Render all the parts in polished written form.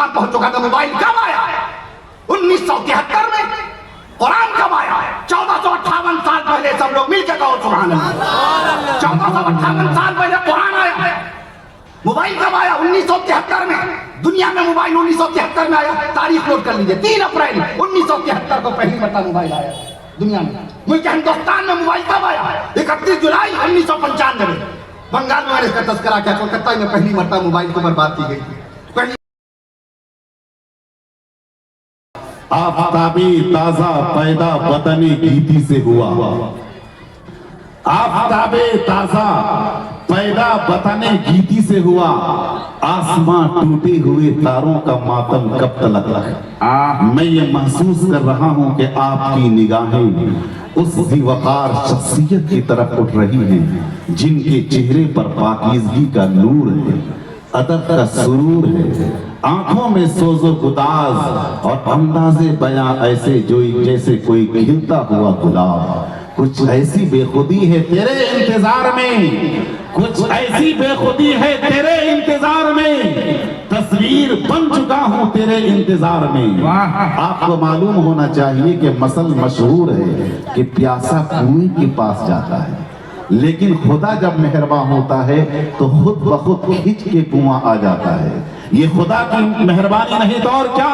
ہندوستان پہنچ چکا تھا. موبائل کب آیا؟ 1973 میں. قرآن کب آیا؟ 1458 سال پہلے. سب لوگ مل کے کہو سبحان اللہ. 1458 سال پہلے قرآن آیا. موبائل کب آیا؟ 1973 میں. دنیا میں موبائل 1973 میں آیا. تاریخ نوٹ کر لیجئے, 3 اپریل 1973 کو پہلی مرتبہ موبائل آیا دنیا میں. ملک ہندوستان میں موبائل کب آیا؟ 31 جولائی 1995 میں. بنگال میں اس کا تذکرہ کیا, کلکتہ میں پہلی مرتبہ موبائل کو برباد کی گئی تھی. آفتابی تازہ پیدا وطن گیتی سے ہوا. آفتابِ تازہ پیدا وطن گیتی سے ہوا. آسمان ٹوٹے ہوئے تاروں کا ماتم کب تلک رکھا. میں یہ محسوس کر رہا ہوں کہ آپ کی نگاہیں اس ذی وقار شخصیت کی طرف اٹھ رہی ہیں جن کے چہرے پر پاکیزگی کا نور ہے, ادب کا سرور ہے, آنکھوں میں سوز و گداز اور انداز بیاں ایسے جیسے کوئی کھلتا ہوا گلاب. کچھ ایسی بے خودی ہے تیرے انتظار میں, کچھ ایسی بے خودی ہے تیرے انتظار میں, تصویر بن چکا ہوں تیرے انتظار میں. آپ کو معلوم ہونا چاہیے کہ مثل مشہور ہے کہ پیاسا کنویں کے پاس جاتا ہے, لیکن خدا جب مہربان ہوتا ہے تو خود بخود کھچ کے کنواں آ جاتا ہے. یہ خدا کی مہربانی نہیں تو اور کیا.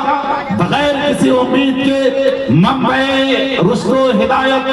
بغیر کسی امید کے منبع رشد و ہدایت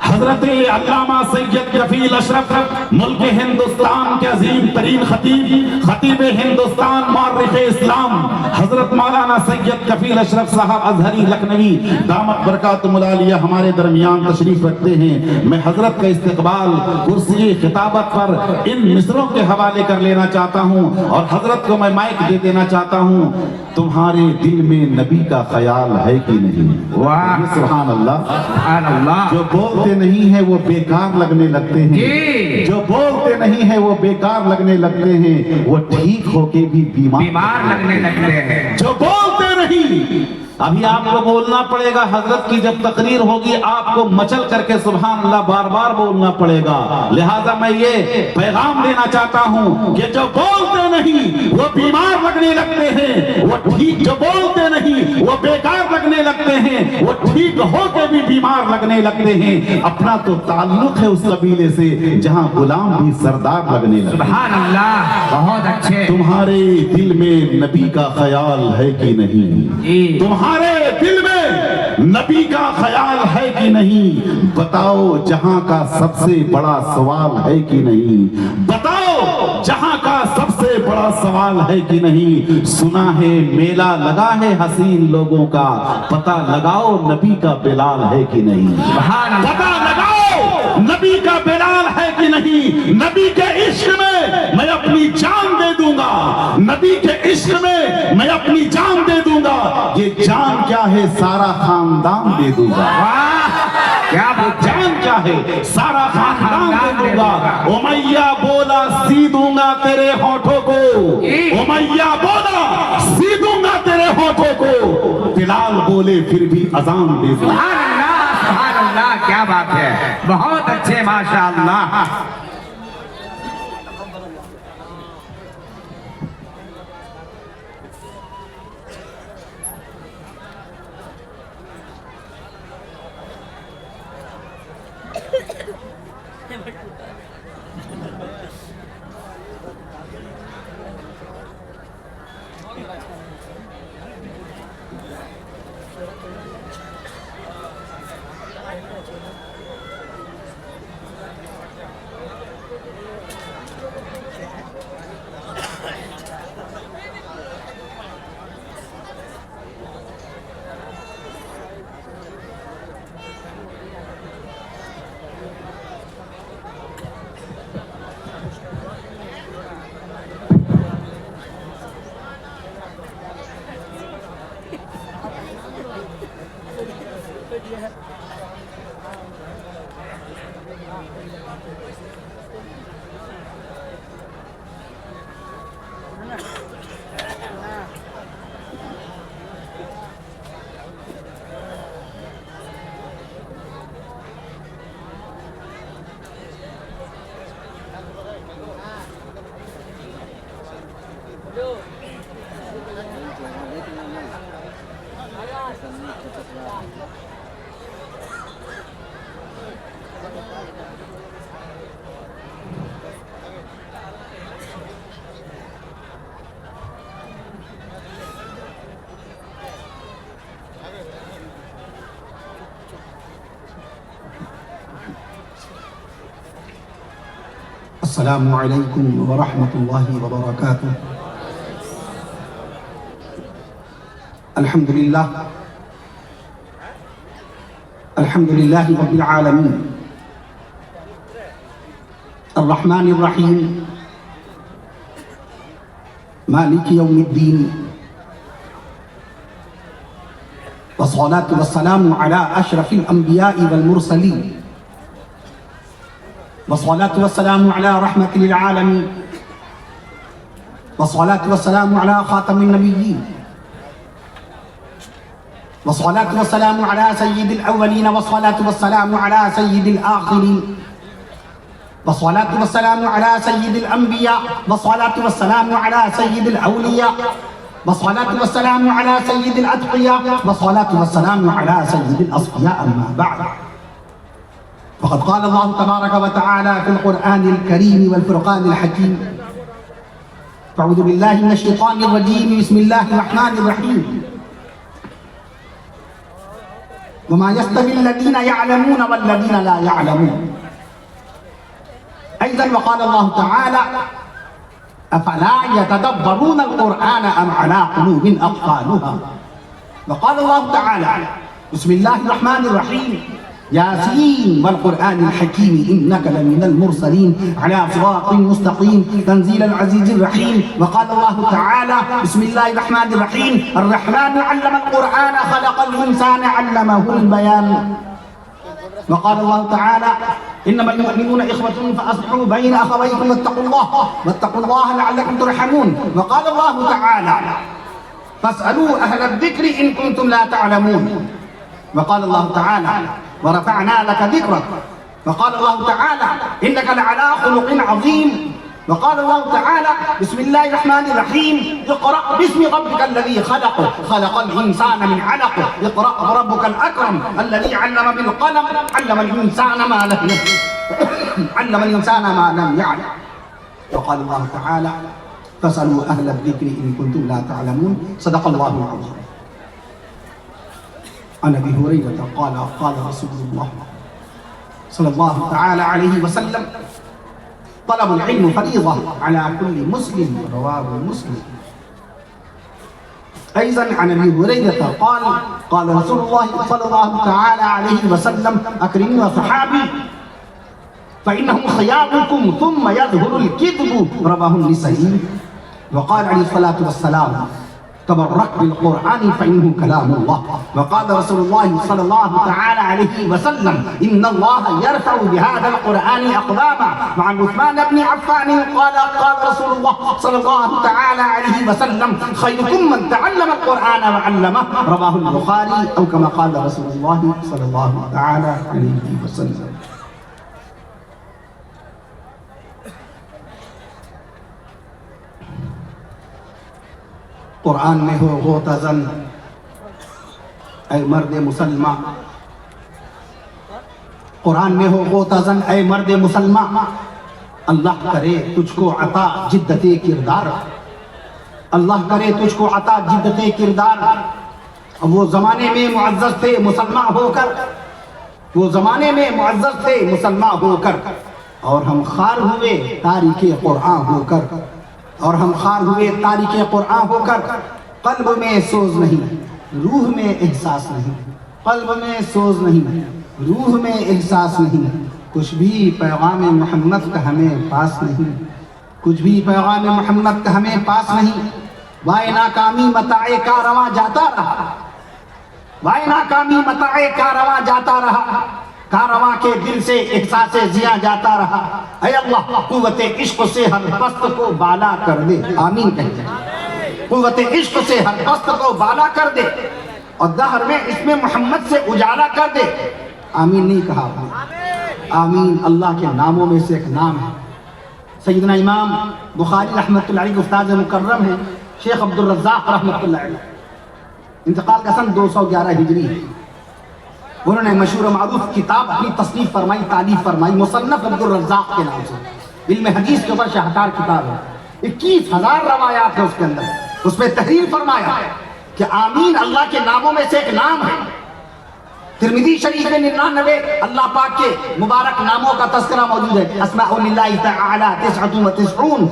حضرت علامہ سید کفیل اشرف, ملک ہندوستان کے عظیم ترین خطیب ہندوستان مورخ اسلام حضرت مولانا سید کفیل اشرف صاحب ازہری لکھنوی دامت برکاتہم العالیہ ہمارے درمیان تشریف رکھتے ہیں. میں حضرت کا استقبال کرسی خطابت پر ان مصروں کے حوالے کر لینا چاہتا ہوں اور حضرت کو میں مائک دے دینا چاہتا ہوں. تمہارے دل میں نبی کا خیال ہے کہ نہیں؟ سبحان اللہ, سبحان اللہ. جو بولتے نہیں ہیں وہ بیکار لگنے لگتے ہیں, جو بولتے نہیں ہیں وہ بیکار لگنے لگتے ہیں, وہ ٹھیک ہو کے بھی بیمار لگنے لگتے ہیں. جو بولتے نہیں, ابھی آپ کو بولنا پڑے گا. حضرت کی جب تقریر ہوگی آپ کو مچل کر کے سبحان اللہ بار بار بولنا پڑے گا. لہٰذا میں یہ پیغام دینا چاہتا ہوں کہ جو بولتے نہیں وہ بیمار لگنے لگتے ہیں, وہ ٹھیک, جو بولتے نہیں وہ بیکار لگنے لگتے ہیں, وہ ٹھیک ہو کے بھی بیمار لگنے لگتے ہیں. اپنا تو تعلق ہے اس قبیلے سے جہاں غلام بھی سردار لگنے لگتے ہیں. سبحان اللہ, بہت اچھے. تمہارے دل میں نبی کا خیال ہے کہ نہیں؟ تمہارے دل میں نبی کا خیال ہے کہ نہیں؟ بتاؤ جہاں کا سب سے بڑا سوال ہے کہ نہیں؟ بتاؤ جہاں کا سب سے بڑا سوال ہے کہ نہیں؟ سنا ہے میلہ لگا ہے حسین لوگوں کا, پتہ لگاؤ نبی کا بلال ہے کہ نہیں؟ پتہ لگاؤ نبی کا بلال ہے کہ نہیں؟ نبی کے عشق میں اپنی جان دے دوں گا, نبی کے عشق میں میں اپنی جان دے دوں گا. یہ جان کیا ہے سارا خاندان دے دوں گا. کیا وہ جان کیا ہے سارا خاندان دے دوں گا. امیہ بولا سی دوں گا تیرے ہونٹوں کو, امیہ بولا سی دوں گا تیرے ہونٹوں کو, بلال بولے پھر بھی اذان دے دوں گا. سبحان اللہ, کیا بات ہے, بہت اچھے ماشاءاللہ. السلام علیکم ورحمۃ اللہ وبرکاتہ۔ الحمد للہ رب العالمین الرحمن الرحیم مالک یوم الدین، والصلاة والسلام علی اشرف الانبیاء والمرسلین، والصلاة والسلام على رحمة للعالمين، والصلاة والسلام على خاتم النبيين، والصلاة والسلام على سيد الأولين، والصلاة والسلام على سيد الآخرين، والصلاة والسلام على سيد الأنبياء، والصلاة والسلام على سيد الأولياء، والصلاة والسلام على سيد الأتقياء، والصلاة والسلام على سيد الأصفياء. أما بعد، فقد قال الله تبارك وتعالى في القرآن الكريم والفرقان الحكيم: أعوذ بالله من الشيطان الرجيم، بسم الله الرحمن الرحيم. وما يستوي الذين يعلمون والذين لا يعلمون. أيضا وقال الله تعالى: أفلا يتدبرون القرآن أم على قلوب أقفالها. وقال الله تعالى: بسم الله الرحمن الرحيم، ياسين والقرآن الحكيم إنك لمن المرسلين على صراط مستقيم تنزيل العزيز الرحيم. وقال الله تعالى: بسم الله الرحمن الرحيم، الرحمن علم القرآن خلق الإنسان علمه البيان. وقال الله تعالى: إنما المؤمنون إخوة فأصلحوا بين أخويكم واتقوا الله لعلكم ترحمون. وقال الله تعالى: فاسألوا أهل الذكر إن كنتم لا تعلمون. وقال الله تعالى: ورفعنا لك ذكرك. وقال الله تعالى: إنك لعلى خلق عظيم. وقال الله تعالى: بسم الله الرحمن الرحيم، اقرأ باسم ربك الذي خلق الإنسان من علق، اقرأ وربك الأكرم الذي علم بالقلم، علم الإنسان ما لم يعلم. وقال الله تعالى: فاسألوا أهل الذكر إن كنتم لا تعلمون. صدق الله العظيم. عن ابي هريره قال قال رسول الله صلى الله تعالى عليه وسلم: طلب العلم فريضه على كل مسلم. رواه مسلم. ايضا عن ابي هريره قال قال رسول الله صلى الله تعالى عليه وسلم: اكرموا اصحابي فانهم خياركم ثم يظهر الكذب. رواه النسائي. وقال عليه الصلاه والسلام: تبرك بالقرآن فإنه كلام الله. وقال رسول الله صلى الله تعالى عليه وسلم: إن الله يرفع بهذا القرآن أقداما. وعن عثمان بن عفان قال قال رسول الله صلى الله تعالى عليه وسلم: خيركم من تعلم القرآن وعلمه. رواه البخاري، أو كما قال رسول الله صلى الله تعالى عليه وسلم. قرآن میں ہو غوطہ زن اے مرد مسلمہ، قرآن میں ہو غوطہ زن اے مرد مسلمہ، اللہ کرے تجھ کو عطا جدت کردار، اللہ کرے تجھ کو عطا جدت کردار. وہ زمانے میں معزز تھے مسلمان ہو کر، وہ زمانے میں معزز تھے مسلمان ہو کر، اور ہم خوار ہوئے تاریخ قرآن ہو کر، اور ہم خوار ہوئے تاریخ قرآن ہو کر. قلب میں سوز نہیں، روح میں احساس نہیں، قلب میں سوز نہیں، روح میں احساس نہیں. کچھ بھی پیغام محمد کا ہمیں پاس نہیں، کچھ بھی پیغام محمد کا ہمیں پاس نہیں. وائے ناکامی متاع کارواں جاتا رہا، وائے ناکامی متاع کارواں جاتا رہا، کارواں کے دل سے احساس زیاں جاتا رہا. اے اللہ قوت عشق سے ہر پست کو بالا کر دے. آمین کہتے ہیں. قوت عشق سے ہر پست کو بالا کر دے اور دہر میں اس میں محمد سے اجالا کر دے. آمین نہیں کہا آپ نے؟ آمین اللہ کے ناموں میں سے ایک نام ہے. سیدنا امام بخاری رحمۃ اللہ علیہ استاد مکرم ہیں شیخ عبد الرزاق رحمۃ اللہ علیہ، انتقال کا سن 211 ہجری ہے. انہوں نے مشہور و معروف کتاب اپنی تصنیف فرمائی، تالیف فرمائی، مصنف عبدالرزاق کے نام سے، علم حدیث کے اوپر شاہکار کتاب ہے، 21,000 روایات ہیں اس کے اندر۔ اس میں تحریر فرمایا کہ آمین اللہ کے ناموں میں سے ایک نام ہے۔ ترمذی شریف میں 99 اللہ پاک کے مبارک ناموں کا تذکرہ موجود ہے۔ اسماء للہ تعالی 99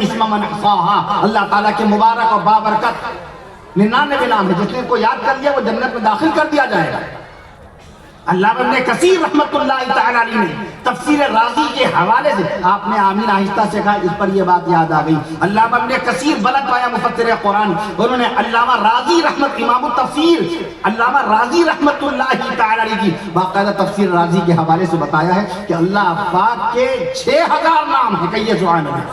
اسما من احصاها، اللہ تعالیٰ کے مبارک اور بابرکت 99 نام ہے، جس نے کو یاد کر لیا وہ جنت میں داخل کر دیا جائے گا۔ علامہ ابن کثیر رحمۃ اللہ تعالی علیہ نے تفسیر رازی کے حوالے سے، آپ نے آمین آہستہ سے کہا، اس پر یہ بات یاد آ گئی۔ علامہ ابن کثیر بلند پایا مفسر قرآن، انہوں نے علامہ رازی رحمت امام التفسیر علامہ رازی رحمت اللہ تعالی علیہ کی باقاعدہ تفسیر رازی کے حوالے سے بتایا ہے کہ اللہ پاک کے 6,000 نام ہیں، کہیے سبحان اللہ۔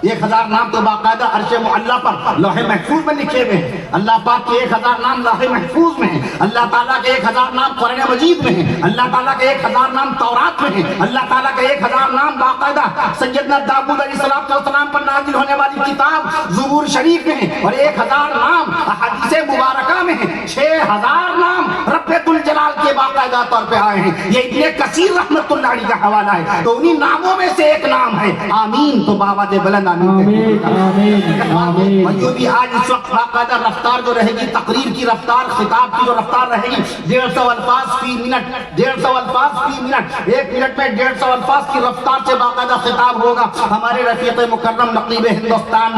1,000 نام تو باقاعدہ عرش معلی پر لوح محفوظ میں لکھے ہوئے ہیں، اللہ پاک کے 1,000 نام لوح محفوظ میں ہیں، اللہ تعالیٰ کے 1,000 نام قرآن مجید میں ہیں، اللہ تعالیٰ کے 1,000 نام تورات میں ہیں، اللہ تعالیٰ کے 1,000 نام باقاعدہ سیدنا داؤد علیہ السلام پر نازل ہونے والی کتاب زبور شریف میں ہیں، اور 1,000 نام احادیث مبارکہ میں ہیں، 6,000 نام رب الجلال کے باقاعدہ طور پہ آئے ہیں۔ یہ ابن کثیر رحمت اللہ علیہ کا حوالہ ہے، تو انہی ناموں میں سے ایک نام ہے آمین، تو بابا دے بلند اور جو بھی آج اس وقت باقاعدہ رفتار جو رہے گی، تقریر کی رفتار، خطاب کی جو رفتار رہے گی، 150 الفاظ فی منٹ، 150 الفاظ فی منٹ، 1 منٹ میں 150 الفاظ کی رفتار سے باقاعدہ خطاب ہوگا۔ ہمارے رفیق مکرم نقیب ہندوستان،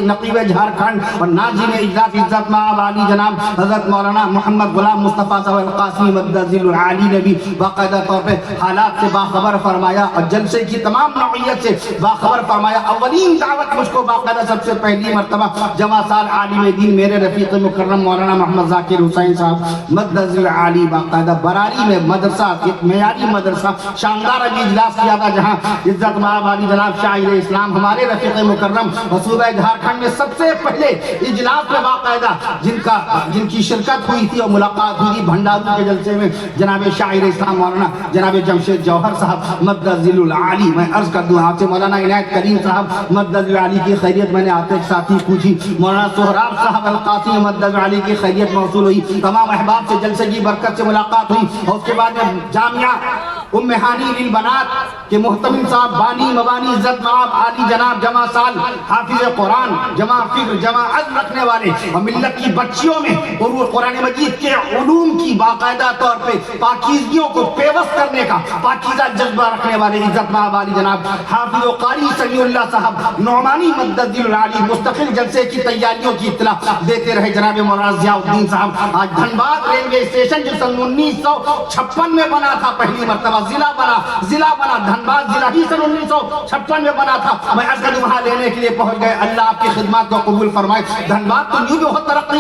نقیب جھارکھنڈ اور ناظم اجلاس عزت مآب علی جناب حضرت مولانا محمد غلام مصطفیٰ صاحب القاسمی مدذل العالی نے بھی باقاعدہ طور پہ حالات سے باخبر فرمایا اور جلسے کی تمام نوعیت سے باخبر فرمایا۔ اولین دعوت مجھ کو باقاعدہ سب سے پہلی مرتبہ جمع سال عالم دین میرے رفیق مکرم مولانا محمد ذاکر حسین صاحب مدذل العالی باقاعدہ براری میں مدرسہ، ایک معیاری مدرسہ، شاندار ابھی اجلاس کیا تھا جہاں عزت مآب علی جناب شاعر اسلام ہمارے رفیق مکرم صوبہ جھارکھنڈ میں سب سے پہلے اجلاس میں باقاعدہ جن کی شرکت ہوئی تھی اور ملاقات ہوئی تھی بھنڈارو کے جلسے میں، جناب شاعر اسلام مولانا جناب جمشید جوہر صاحب مدذل العالی۔ میں عرض کر دوں آپ سے مولانا عنایت کریم صاحب مدذل العالی کی خیریت میں نے آپ ایک ساتھی پوچھی، مولانا سہراب صاحب القاسمی مدذل العالی کی خیریت موصول ہوئی، تمام احباب سے جلسے کی برکت سے ملاقات ہوئی، اور اس کے بعد میں جامعہ ام ہانی للبنات کے محتمم صاحب بانی مبانی عزت مآب علی جناب جمع سال حافظ قرآن، جمع فکر، جمع عزم رکھنے والے اور ملت کی بچیوں میں قرآن مجید کے علوم کی باقاعدہ طور پہ پاکیزگیوں کو پیوست کرنے کا پاکیزہ جذبہ رکھنے والے عزت مآب علی جناب حافظ و قاری سمیع اللہ صاحب نعمانی مدذل العالی مستقل جلسے کی تیاریوں کی اطلاع دیتے رہے۔ جناب مولانا ضیاء الدین صاحب آج دھنباد ریلوے اسٹیشن جو سن 1956 میں بنا تھا، پہلی مرتبہ ضلع بنا دھنباد ضلع ہی سن 1956 میں بنا تھا، میں عرض وہاں لینے کے لیے پہنچ گئے۔ اللہ آپ کی خدمات کو قبول فرمائے۔ دھنباد تو یوں بھی بہت ترقی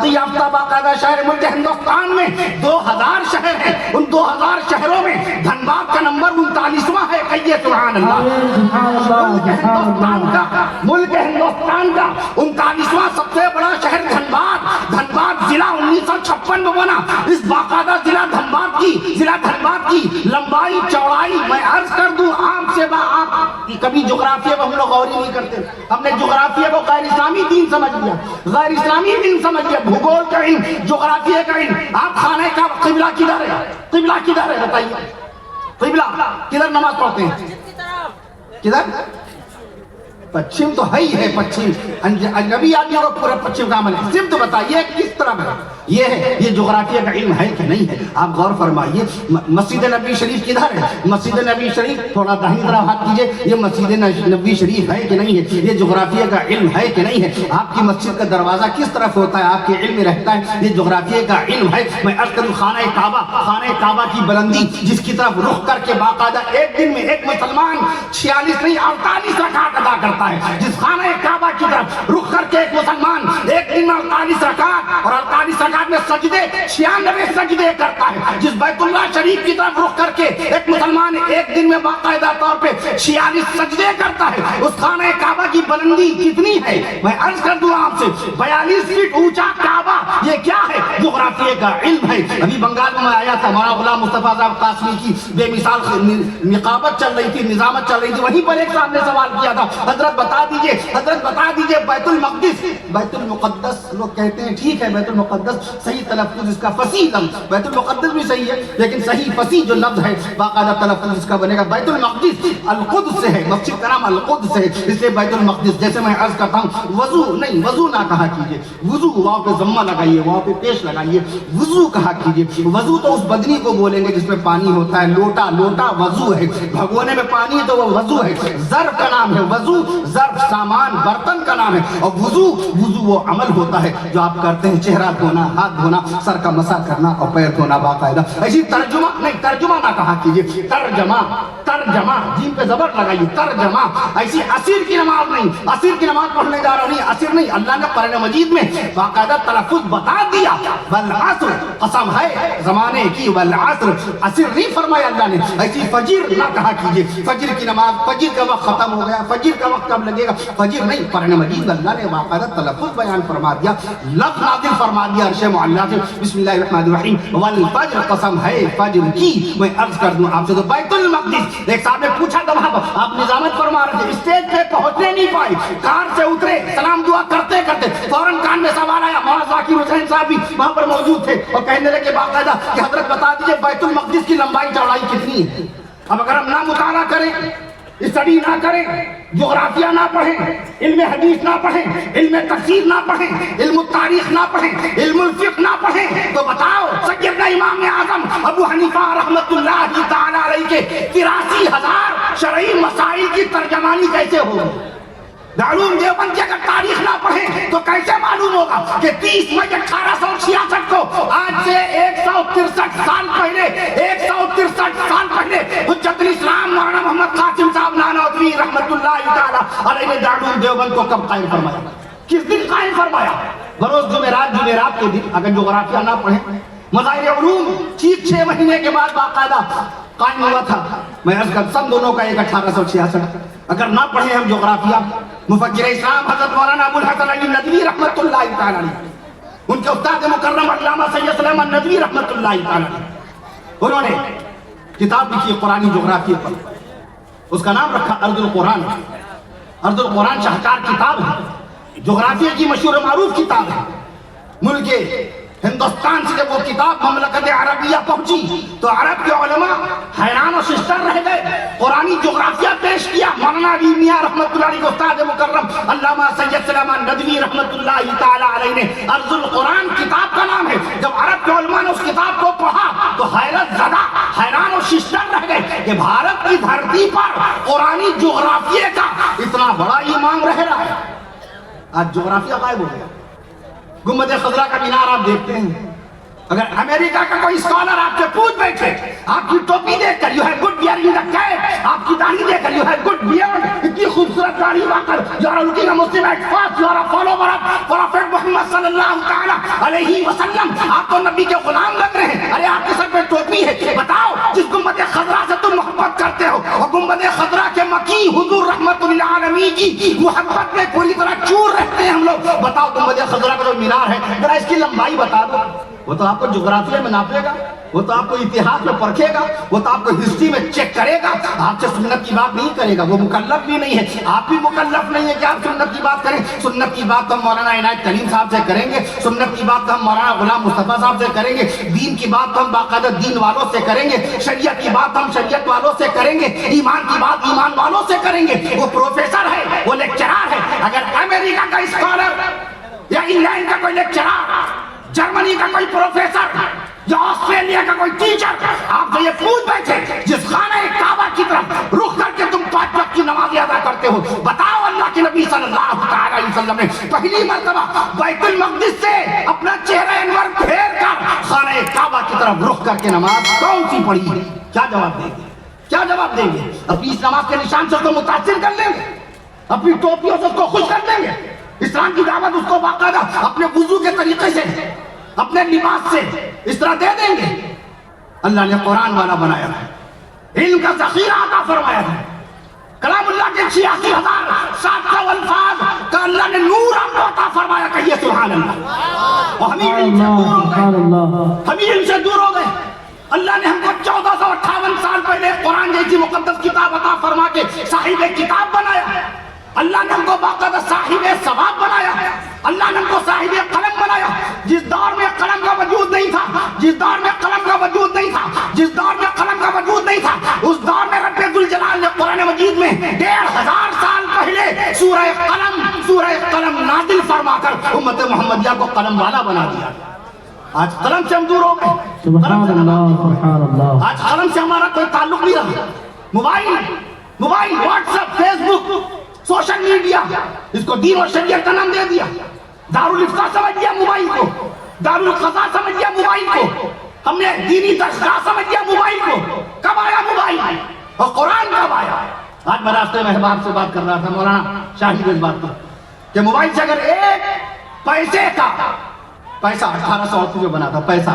یافتہ باقاعدہ شہر ملک ہندوستان میں 2000 شہر ہیں، ان 2000 شہروں میں دھنباد کا نمبر 39واں ہے، کہیے سبحان اللہ۔ ملک ہندوستان کا 39واں سب سے بڑا شہر دھنباد ضلع 1956 میں بنا۔ اس باقاعدہ ضلع دھنباد کی لمبائی چوڑائی میں عرض کر دوں آپ سے آپ کبھی جغرافیہ کو ہم لوگ غور ہی نہیں کرتے، ہم نے جغرافیہ کو غیر اسلامی دین سمجھ لیا، بھوگول کا علم، جغرافیہ کا علم۔ آپ خانہ کا قبلہ کدھر ہے بتائیے، قبلہ کدھر نماز پڑھتے ہیں، کدھر؟ پچھم تو ہے ہی ہے، پچھم اجنبی آدمیوں کو پورا پچھم کا عمل ہے، سمت بتائیے کس طرف ہے، یہ ہے، یہ جغرافیہ کا علم ہے کہ نہیں ہے؟ آپ غور فرمائیے، مسجد نبی شریف کدھر ہے؟ مسجد نبی شریف تھوڑا داہنی طرف ہاتھ کیجئے، یہ مسجد نبی شریف ہے کہ نہیں ہے؟ یہ جغرافیہ کا علم ہے کہ نہیں ہے؟ آپ کی مسجد کا دروازہ کس طرف ہوتا ہے؟ آپ کے علم میں رہتا ہے، یہ جغرافیہ کا علم ہے۔ میں عرض کروں خانہ کعبہ کی بلندی جس کی طرف رخ کر کے باقاعدہ ایک دن میں ایک مسلمان 46 نہیں 48 رکعت ادا کرتا ہے، جس خانہ کعبہ کی طرف رخ کر کے ایک مسلمان ایک دن میں 48 رکعت اور 48 رکعت میں سجدے 96 سجدے کرتا ہے، جس بیت اللہ شریف کی طرف رخ کر کے ایک مسلمان ایک دن میں باقاعدہ طور پہ 46 سجدے کرتا ہے، اس خانہ کعبہ کی بلندی کتنی ہے؟ میں عرض کر دوں آپ سے 42 فٹ اونچا کعبہ، یہ کیا ہے؟ جغرافیے کا علم ہے. ابھی بنگال میں آیا تھا, مولانا غلام مصطفیٰ صاحب قاسمی کی بے مثال نقابت چل رہی تھی, نظامت چل رہی تھی. وہیں پر ایک صاحب نے سوال کیا تھا, حضرت بتا دیجئے بیت المقدس, بیت المقدس لوگ کہتے ہیں ٹھیک ہے بیت المقدس صحیح تلفظ اس کا فصیح لفظ, بیت المقدس بھی صحیح ہے لیکن صحیح فصیح جو لفظ ہے باقاعدہ تلفظ اس کا بنے گا. بیت المقدس القدس سے ہے, مسجد کا نام القدس ہے, اس لیے بیت المقدس. جیسے میں عرض کرتا ہوں وضو نہیں, وضو نہ کہا کیجئے, وضو واو پہ ضمہ لگائیے, واو پہ پیش لگائیے, وضو کہا کیجئے. وضو تو اس بدنی کو بولیں گے جس میں پانی ہوتا ہے, لوٹا لوٹا وضو ہے, بھگونے میں پانی تو وہ وضو ہے. ظرف کا نام ہے وضو, ظرف سامان برتن کا نام ہے. اور وضو وہ عمل ہوتا ہے جو آپ کرتے ہیں, چہرہ دھونا, ہاتھ دھونا, سر کا مسح کرنا اور پیر دھونا باقاعدہ. ایسی ترجمہ نہیں, ترجمہ نہ کہا کیجئے, ترجمہ جیم پہ زبر لگائیے, ترجمہ. ایسی عصر کی نماز نہیں, عصر کی نماز پڑھنے جا رہا نہیں, عصر نہیں. اللہ نے قرآن مجید میں باقاعدہ تلفظ بتا دیا, والعصر قسم ہے زمانے کی, والعصر عصر نہیں فرمایا اللہ نے. ایسی فجر نہ کہا کیجئے, فجر کی نماز, فجر کا وقت ختم ہو گیا, فجر کا وقت کب لگے گا, فجر نہیں. قرآن مجید اللہ نے باقاعدہ تلفظ بیان فرما دیا, لفظ نازل فرما دیا عرش معلیٰ سے. بسم اللہ الرحمن الرحیم, والفجر قسم ہے فجر کی. میں عرض کر دوں آپ سے, تو بیت المقدس ایک صاحب نے پوچھا تھا, آپ نظامت فرما رہے تھے, اسٹیج پہ پہنچنے نہیں پائے, کار سے اترے, سلام دعا کرتے کرتے فوراً کان میں سوال آیا. مولانا ذاکر حسین صاحب بھی وہاں پر موجود تھے اور کہنے لگے باقاعدہ کہ حضرت بتا دیجئے بیت المقدس کی لمبائی چوڑائی کتنی ہے. اب اگر ہم نہ مطالعہ کریں, اسٹڈی نہ کریں, جغرافیہ نہ پڑھیں, علم حدیث نہ پڑھیں, علم تفسیر نہ پڑھیں, علم التاریخ نہ پڑھیں, علم الفقہ نہ پڑھیں, تو بتاؤ سیدنا امام اعظم ابو حنیفہ رحمۃ اللہ تعالی علیہ کے 83,000 شرعی مسائل کی ترجمانی کیسے ہوگی؟ دارالعلوم دیوبند کی اگر تاریخ نہ پڑھیں تو کیسے معلوم ہوگا کہ 30 مئی 1866 کو آج سے 163 سال پہلے حجت الاسلام مولانا محمد قاسم صاحب نانوتوی رحمۃ اللہ تعالی علیہ نے دارالعلوم دیوبند کو کب قائم فرمایا, کس دن قائم فرمایا؟ بروز جمعرات کے دن. اگر جغرافیہ نہ پڑھیں, مظاہر علوم ٹھیک 6 مہینے کے بعد باقاعدہ قائم ہوا تھا. میں عرض کر سن دونوں کا ایک 1866. اگر نہ پڑھیں ہم جغرافیہ, مفکر اسلام حضرت مولانا ابو الحسن علی ندوی رحمۃ اللہ تعالی علیہ, ان کے استاد مکرم علامہ سید سلیمان ندوی رحمۃ اللہ تعالی علیہ, انہوں نے کتاب لکھی قرآنی جغرافیہ پر, اس کا نام رکھا ارض القرآن. ارض القرآن شاہکار کتاب ہے, جغرافیہ کی مشہور و معروف کتاب ہے. ملک ہندوستان سے جب وہ کتاب مملکت عربیہ پہنچی تو عرب کے علماء حیران و ششدر رہ گئے. قرآنی جغرافیہ پیش کیا مولانا علی میاں رحمۃ اللہ علیہ کے استاد مکرم علامہ سید سلیمان ندوی رحمۃ اللہ تعالی علیہ نے. ارض القرآن کتاب کا نام ہے. جب عرب کے علماء نے اس کتاب کو پڑھا تو حیرت زدہ, حیران و ششدر رہ گئے کہ بھارت کی دھرتی پر قرآنی جغرافیہ کا اتنا بڑا ایمان رہ رہا ہے. آج جغرافیہ غائب ہو گیا. گنبد خضرا کا مینار آپ دیکھتے ہیں, اگر امریکہ کا کوئی اسکالر آپ سے پوچھ بیٹھے, آپ کی ٹوپی دیکھ کر, you have good bearing the cap, آپ کی داڑھی دیکھ کر, یو ہیو گڈ بیئرڈ, اتنی خوبصورت داڑھی لا کر, you are looking a Muslim at first, you are a follower of prophet Muhammad صلی اللہ تعالی علیہ وسلم, آپ تو نبی کے غلام لگ رہے ہیں. ارے آپ کے سر پہ ٹوپی ہے, بتاؤ جس گنبد خضرا سے تم محبت کرتے ہو اور گنبد خضرا کے مکی حضور رحمت للعالمین کی محبت میں پوری طرح چور رہتے ہیں ہم لوگ, بتاؤ گنبد خضرا کا جو مینار ہے ذرا اس کی لمبائی بتا دو. وہ تو آپ کو جغرافیہ میں ناپے گا, وہ تو آپ کو اتہاس میں پرکھے گا, وہ تو آپ کو ہسٹری میں چیک کرے گا, آپ سے سنت کی بات نہیں کرے گا. وہ مکلف بھی نہیں ہے, آپ بھی مکلف نہیں ہے کہ آپ سنت کی بات کریں. سنت کی بات تو ہم مولانا عنایت کلیم صاحب سے کریں گے, سنت کی بات تو ہم مولانا غلام مصطفیٰ صاحب سے کریں گے, دین کی بات تو ہم باقاعدہ دین والوں سے کریں گے, شریعت کی بات ہم شریعت والوں سے کریں گے, ایمان کی بات ایمان والوں سے کریں گے. وہ پروفیسر ہے, وہ لیکچرار ہے. اگر امریکہ کا اسکالر یا انگلینڈ کا کوئی لیکچرار, جرمنی کا کوئی پروفیسر یا آسٹریلیا کا کوئی ٹیچر آپ سے یہ پوچھ بیٹھے جس خانہ کعبہ کی طرف رخ کر کے تم 5 وقت کی نماز ادا کرتے ہو, بتاؤ اللہ کے نبی صلی اللہ علیہ وسلم نے پہلی مرتبہ بیت المقدس سے اپنا چہرہ انور پھیر کر خانہ کعبہ کی طرف رخ کر کے نماز کون سی پڑھی ہے؟ کیا جواب دیں گے؟ کیا جواب دیں گے؟ اپنی اس نماز کے نشان سے اس کو متاثر کر لیں گے, اپنی ٹوپیوں سے اس کو خوش کر دیں گے, اسلام کی دعوت اس کو باقاعدہ اپنے وضو کے طریقے سے, اپنے لباس سے اس طرح دے دیں گے؟ اللہ نے قرآن والا بنایا ہے, علم کا ذخیرہ عطا فرمایا ہے, کلام اللہ کے 86,700 الفاظ کا اللہ نے نور آپ کو عطا فرمایا. کہیے سبحان اللہ. ہم ہی ان سے دور ہو گئے، ہم ہی ان سے دور ہو گئے۔ اللہ نے ہم کو 1458 سال پہلے قرآن جیسی مقدس کتاب عطا فرما کے صاحب کتاب بنایا ہے۔ اللہ نے ہم کو باقاعدہ صاحب ثواب بنایا ہے۔ اللہ نے ہم کو صاحب قلم بنایا۔ جس دور میں قلم کا وجود نہیں تھا، جس دور میں قلم کا وجود نہیں تھا، جس دور میں قلم کا وجود نہیں تھا، اس دور میں رب ذوالجلال نے قرآن مجید میں 1500 سال پہلے سورہ قلم نازل فرما کر امت محمدیہ کو قلم والا بنا دیا۔ آج قلم سے ہم دور ہو گئے، سبحان اللہ سبحان اللہ۔ آج قلم سے ہمارا کوئی تعلق نہیں رہا۔ موبائل، واٹس ایپ، فیس بک، سوشل میڈیا، اس کو دین اور شریعت کا نام دے دیا۔ دارالفتہ سمجھ لیا موبائل کو، دارالقضاء سمجھ لیا موبائل کو، ہم نے دینی درسگاہ سمجھ لیا موبائل کو۔ کب آیا موبائل اور قرآن کب آیا؟ آج میں راستے میں احباب سے بات کر رہا تھا، مولانا شاہد اس بات پر کہ موبائل سے اگر ایک پیسے کا پیسہ 1880 میں بنا تھا، پیسہ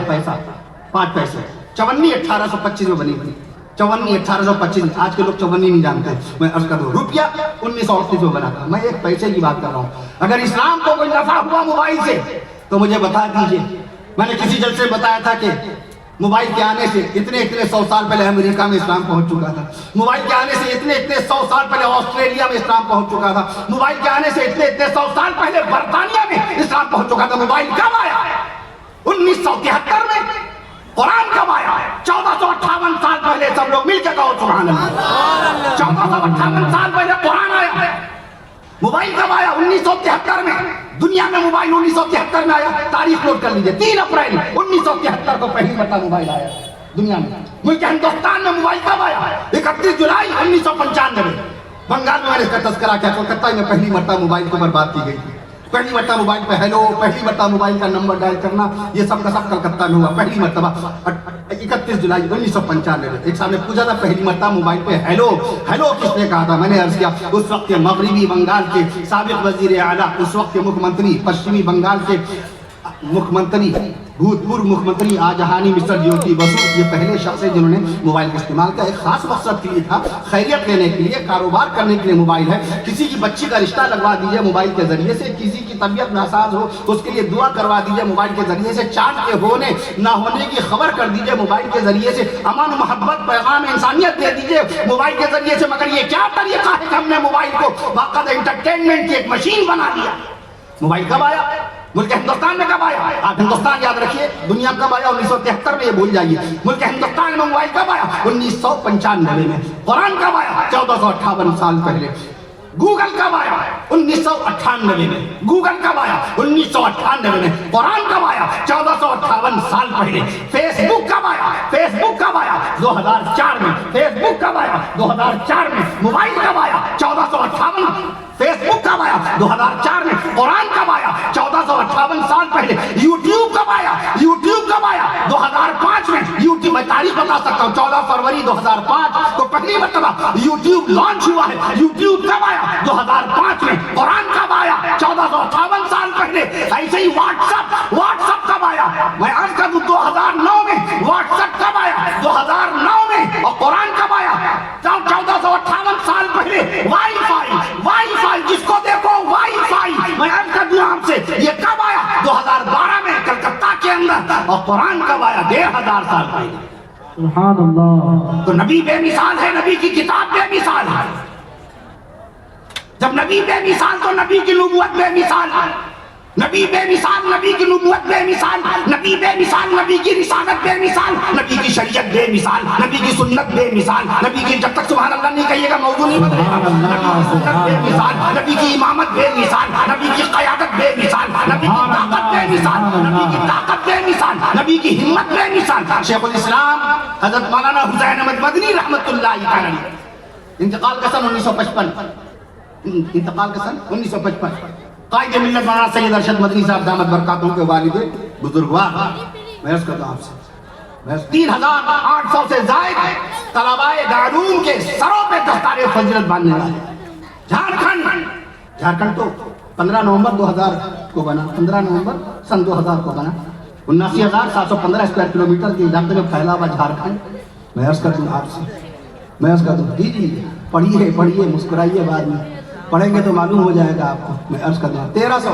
5 پیسے 54 1825 میں بنی تھی، 54 1825۔ آج کے لوگ 54 نہیں جانتے، میں عرض کر دوں روپیہ 1938 میں بنا تھا۔ میں ایک پیسے کی بات کر رہا ہوں۔ اگر اسلام کو کوئی نفع ہوا موبائل سے تو مجھے بتا دیجئے۔ میں نے کسی جلسے میں بتایا تھا کہ موبائل کے آنے سے اتنے 100 سال پہلے امریکہ میں اسلام پہنچ چکا تھا، موبائل کے آنے سے اتنے 100 سال پہلے آسٹریلیا میں اسلام پہنچ چکا تھا، موبائل کے آنے سے اتنے 100 سال پہلے برطانیہ میں اسلام پہنچ چکا تھا۔ موبائل کب آیا ہے؟ 1973 میں۔ قرآن کب آیا ہے؟ 1458 سال پہلے۔ سب لوگ مل کے کہو سبحان اللہ۔ 1458 سال پہلے قرآن آیا ہے۔ موبائل کب آیا؟ 1973 میں۔ دنیا میں موبائل 1973 میں آیا۔ تاریخ نوٹ کر لیجئے، 3 اپریل 1973 کو پہلی مرتبہ موبائل آیا دنیا میں۔ ملک ہندوستان میں موبائل کب آیا؟ 31 جولائی 1995 میں۔ بنگال میں نے اس کا تذکرہ کیا، کلکتہ میں پہلی مرتبہ موبائل کے اوپر بات کی گئی تھی۔ پہلی مرتبہ موبائل پہ ہیلو، پہلی مرتبہ موبائل کا نمبر ڈائل کرنا، یہ سب کا سب کلکتہ میں ہوا پہلی مرتبہ 31 جولائی 1995 میں۔ ایک صاحب نے پوچھا تھا پہلی مرتبہ موبائل پہ ہیلو کس نے کہا تھا؟ میں نے عرض کیا اس وقت کے مغربی بنگال کے سابق وزیر اعلیٰ، اس وقت کے مکھ منتری، پشچمی بنگال کے مکھ منتری، بھوتپورو مکھ منتری آجہانی مسٹر جیوتی بسو، یہ پہلے شخص ہیں جنہوں نے موبائل کا استعمال کیا۔ ایک خاص مقصد کے لیے تھا، خیریت لینے کے لیے، کاروبار کرنے کے لیے موبائل ہے۔ کسی کی بچی کا رشتہ لگوا دیجئے موبائل کے ذریعے سے، کسی کی طبیعت ناساز ہو اس کے لیے دعا کروا دیجئے موبائل کے ذریعے سے، چاند کے ہونے نہ ہونے کی خبر کر دیجئے موبائل کے ذریعے سے، امان و محبت پیغام انسانیت دے دیجئے موبائل کے ذریعے سے۔ مگر یہ کیا طریقہ ہے کہ ہم نے موبائل کو باقاعدہ انٹرٹینمنٹ کی ایک مشین بنا دیا؟ موبائل کب آیا؟ ملک ہندوستان میں کب آیا؟ آپ ہندوستان یاد رکھیے، دنیا کب آیا؟ 1973 میں، یہ بھول جائیے۔ ملک ہندوستان میں موبائل کب آیا؟ 1995 میں۔ قرآن کب آیا؟ 1458 سال پہلے۔ گوگل کب آیا؟ 1998 میں۔ گوگل کب آیا؟ 1998 میں۔ قرآن کب آیا؟ 1458 سال پہلے۔ فیس بک کب آیا؟ فیس بک کب آیا؟ 2004 میں۔ فیس بک کب آیا؟ 2004 میں۔ موبائل کب آیا؟ 1458۔ فیس بک کب آیا؟ 2004 میں۔ قرآن کب آیا؟ 1458 سال پہلے۔ یوٹیوب کب آیا؟ یوٹیوب کب آیا؟ 2005 میں۔ یوٹیوب میں تاریخ بتا سکتا ہوں، 14 فروری 2005 کو پہلی مرتبہ یوٹیوب لانچ ہوا ہے۔ یوٹیوب کب آیا؟ 2005 میں۔ قرآن کب آیا؟ 1458 سال پہلے۔ ایسے ہی واٹس ایپ کب آیا؟ میں عرض کر دوں 2009 میں۔ واٹس ایپ کب آیا؟ 2009 میں۔ اور قرآن کب آیا؟ 1458 سال پہلے۔ وائی فائی جس کو دیکھو وائی فائی، میں عرض کر دوں آپ سے یہ کب آیا؟ 2012 میں کلکتہ کے اندر۔ اور قرآن کب آیا؟ 1500 سال پہلے۔ سبحان اللہ۔ تو نبی بے مثال ہے، نبی کی کتاب بے مثال ہے۔ جب نبی بے مثال تو نبی کی نبوت بے مثال ہے۔ نبی بے مثال، نبی کی نبوت بے مثال، نبی بے مثال، نبی کی رسالت بے مثال، نبی کی شریعت بے مثال، نبی کی سنت بے مثال، نبی کی جب تک سبحان اللہ نہیں کہیے گا موضوع نہیں بدلے گا۔ نبی کی سنت بے مثال، نبی کی امامت بے مثال، نبی کی قیادت بے مثال، نبی کی طاقت بے مثال، نبی کی طاقت بے مثال، نبی کی ہمت بے مثال۔ شیخ الاسلام حضرت مولانا حسین احمد مدنی رحمۃ اللہ علیہ، انتقال کا سن 1955، انتقال کا سن 1955۔ قائد ملت مولانا سید ارشد مدنی صاحب دامت برکاتہم کے والد بزرگوار، میں عرض کرتا ہوں آپ سے 3800 سے زائد طلبائے دارالعلوم کے سروں پہ دستار فضیلت باندھنے والے۔ جھارکھنڈ تو 15 نومبر 2000 کو بنا، 15 نومبر سن 2000 کو بنا۔ 79,715 اسکوائر کلومیٹر کے علاقے میں پھیلا ہوا جھارکھنڈ۔ میں عرض کر دوں آپ سے، میں عرض کر دوں دیجیے، پڑھیے مسکرائیے، بعد میں پڑھیں گے تو معلوم ہو جائے گا آپ کو۔ میں عرض کر دوں 1300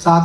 7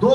2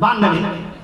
92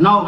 9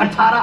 18,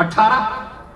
18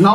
9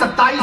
27,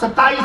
27,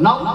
9,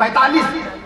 45,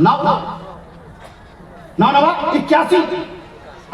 9 9 9 81,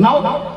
9।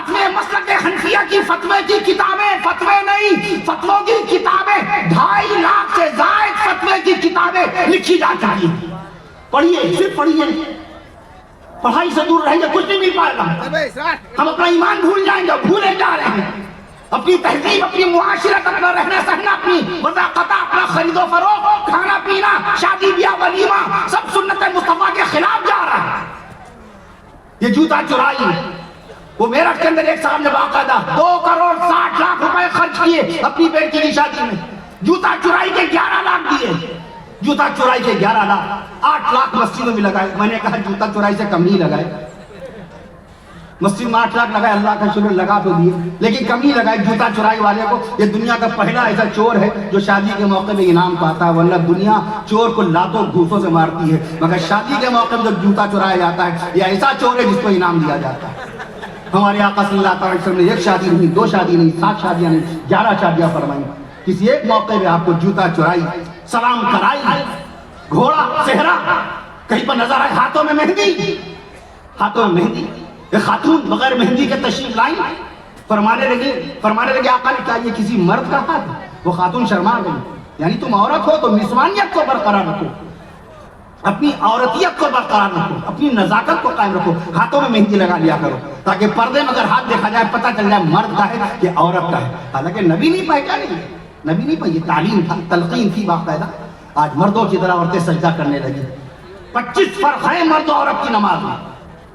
فتوے مسلک حنفیہ کی فتوے کی کتابیں، فتوے نہیں فتووں کی کتابیں 2.5 لاکھ سے زائد فتوے کی کتابیں لکھی جا چکی ہیں. پڑھیے، صرف پڑھیے، پڑھائی سے دور رہیں گے کچھ نہیں مل پائے گا. ہم اپنا ایمان بھول جائیں گے، بھولے جا رہے ہیں. اپنی تہذیب، اپنی معاشرت، اپنا رہنا سہنا، اپنی وضاقتہ، اپنا خرید و فروخت، کھانا پینا، شادی بیاہ ولیمہ، سب سنت مصطفیٰ کے خلاف جا رہا ہے. یہ جوتا چرائی، وہ میرٹھ کے اندر ایک صاحب نے باقاعدہ 2.60 کروڑ خرچ کیے اپنی بیٹی کی شادی میں. جوتا چرائی کے 11 لاکھ دیے. جوتا چرائی کے 11 لاکھ، 8 لاکھ مسجدوں میں لگائے. میں نے کہا جوتا چرائی سے کم نہیں لگائے. مسجد میں 8 لاکھ لگائے، اللہ کا شکر لگا تو دیے، لیکن کم ہی لگائے جوتا چرائی والے کو. یہ دنیا کا پہلا ایسا چور ہے جو شادی کے موقع میں انعام پاتا ہے، ورنہ دنیا چور کو لاتوں گھوسوں سے مارتی ہے، مگر شادی کے موقع میں جب جوتا چرایا جاتا ہے یہ ایسا چور ہے جس کو انعام دیا جاتا ہے. ہمارے آقا صلی اللہ علیہ وسلم نے 1 شادی نہیں، 2 شادی نہیں، 7 شادیاں نہیں، 11 شادیاں فرمائی. کسی ایک موقع میں آپ کو جوتا چرائی، سلام کرائی، گھوڑا صحرا، کہیں پر نظر آئے ہاتھوں میں مہندی، ہاتھوں میں مہندی. ایک خاتون بغیر مہندی کے تشریف لائی، فرمانے لگے آقا نے کہا یہ کسی مرد کا ہاتھ ہے؟ وہ خاتون شرما گئی. یعنی تم عورت ہو تو نسوانیت کو برقرار رکھو، اپنی عورتیت کو برقرار رکھو، اپنی نزاکت کو قائم رکھو، ہاتھوں میں مہندی لگا لیا کرو تاکہ پردے میں اگر ہاتھ دیکھا جائے پتہ چل جائے مرد کا ہے کہ عورت کا ہے. حالانکہ نبی نہیں پہچانے، نبی نہیں پہچانے، تعلیم تھا، تلقین تھی باقاعدہ. آج مردوں کی طرح عورتیں سجدہ کرنے لگی. 25 فرق ہے مرد و عورت کی نماز میں.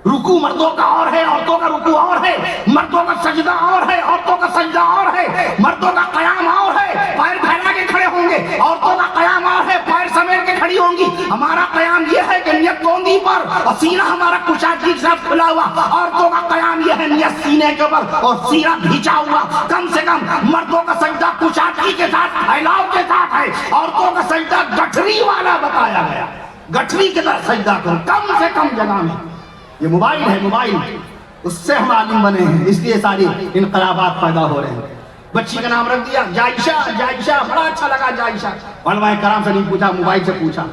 رکوع مردوں کا اور ہے، عورتوں کا رکوع اور ہے. مردوں کا سجدہ اور ہے، عورتوں کا سجدہ اور ہے. مردوں کا قیام اور ہے، پیر پھیلا کے کھڑے ہوں گے. عورتوں کا قیام اور ہے، پیر سمیٹ کے کھڑی ہوں گی. ہمارا قیام یہ ہے کہ نیت کوندی پر اور سینہ ہمارا کشادگی کے ساتھ کھلا ہوا. عورتوں کا قیام یہ ہے نیت سینے کے اوپر اور سینہ بھیجا ہوا. کم سے کم مردوں کا سجدہ کشادگی کے ساتھ، پھیلاؤ کے ساتھ ہے. عورتوں کا سجدہ گٹھری والا بتایا گیا، گٹھری کے طرح سجدہ کرو کم سے کم جگہ میں. یہ موبائل ہے، موبائل اس سے ہم عالم بنے ہیں، اس لیے ساری انقلابات پیدا ہو رہے ہیں. بچی کا نام رکھ دیا جائشہ. جائشہ بڑا اچھا لگا جائشہ. علماء کرام سے نہیں پوچھا، موبائل سے پوچھا.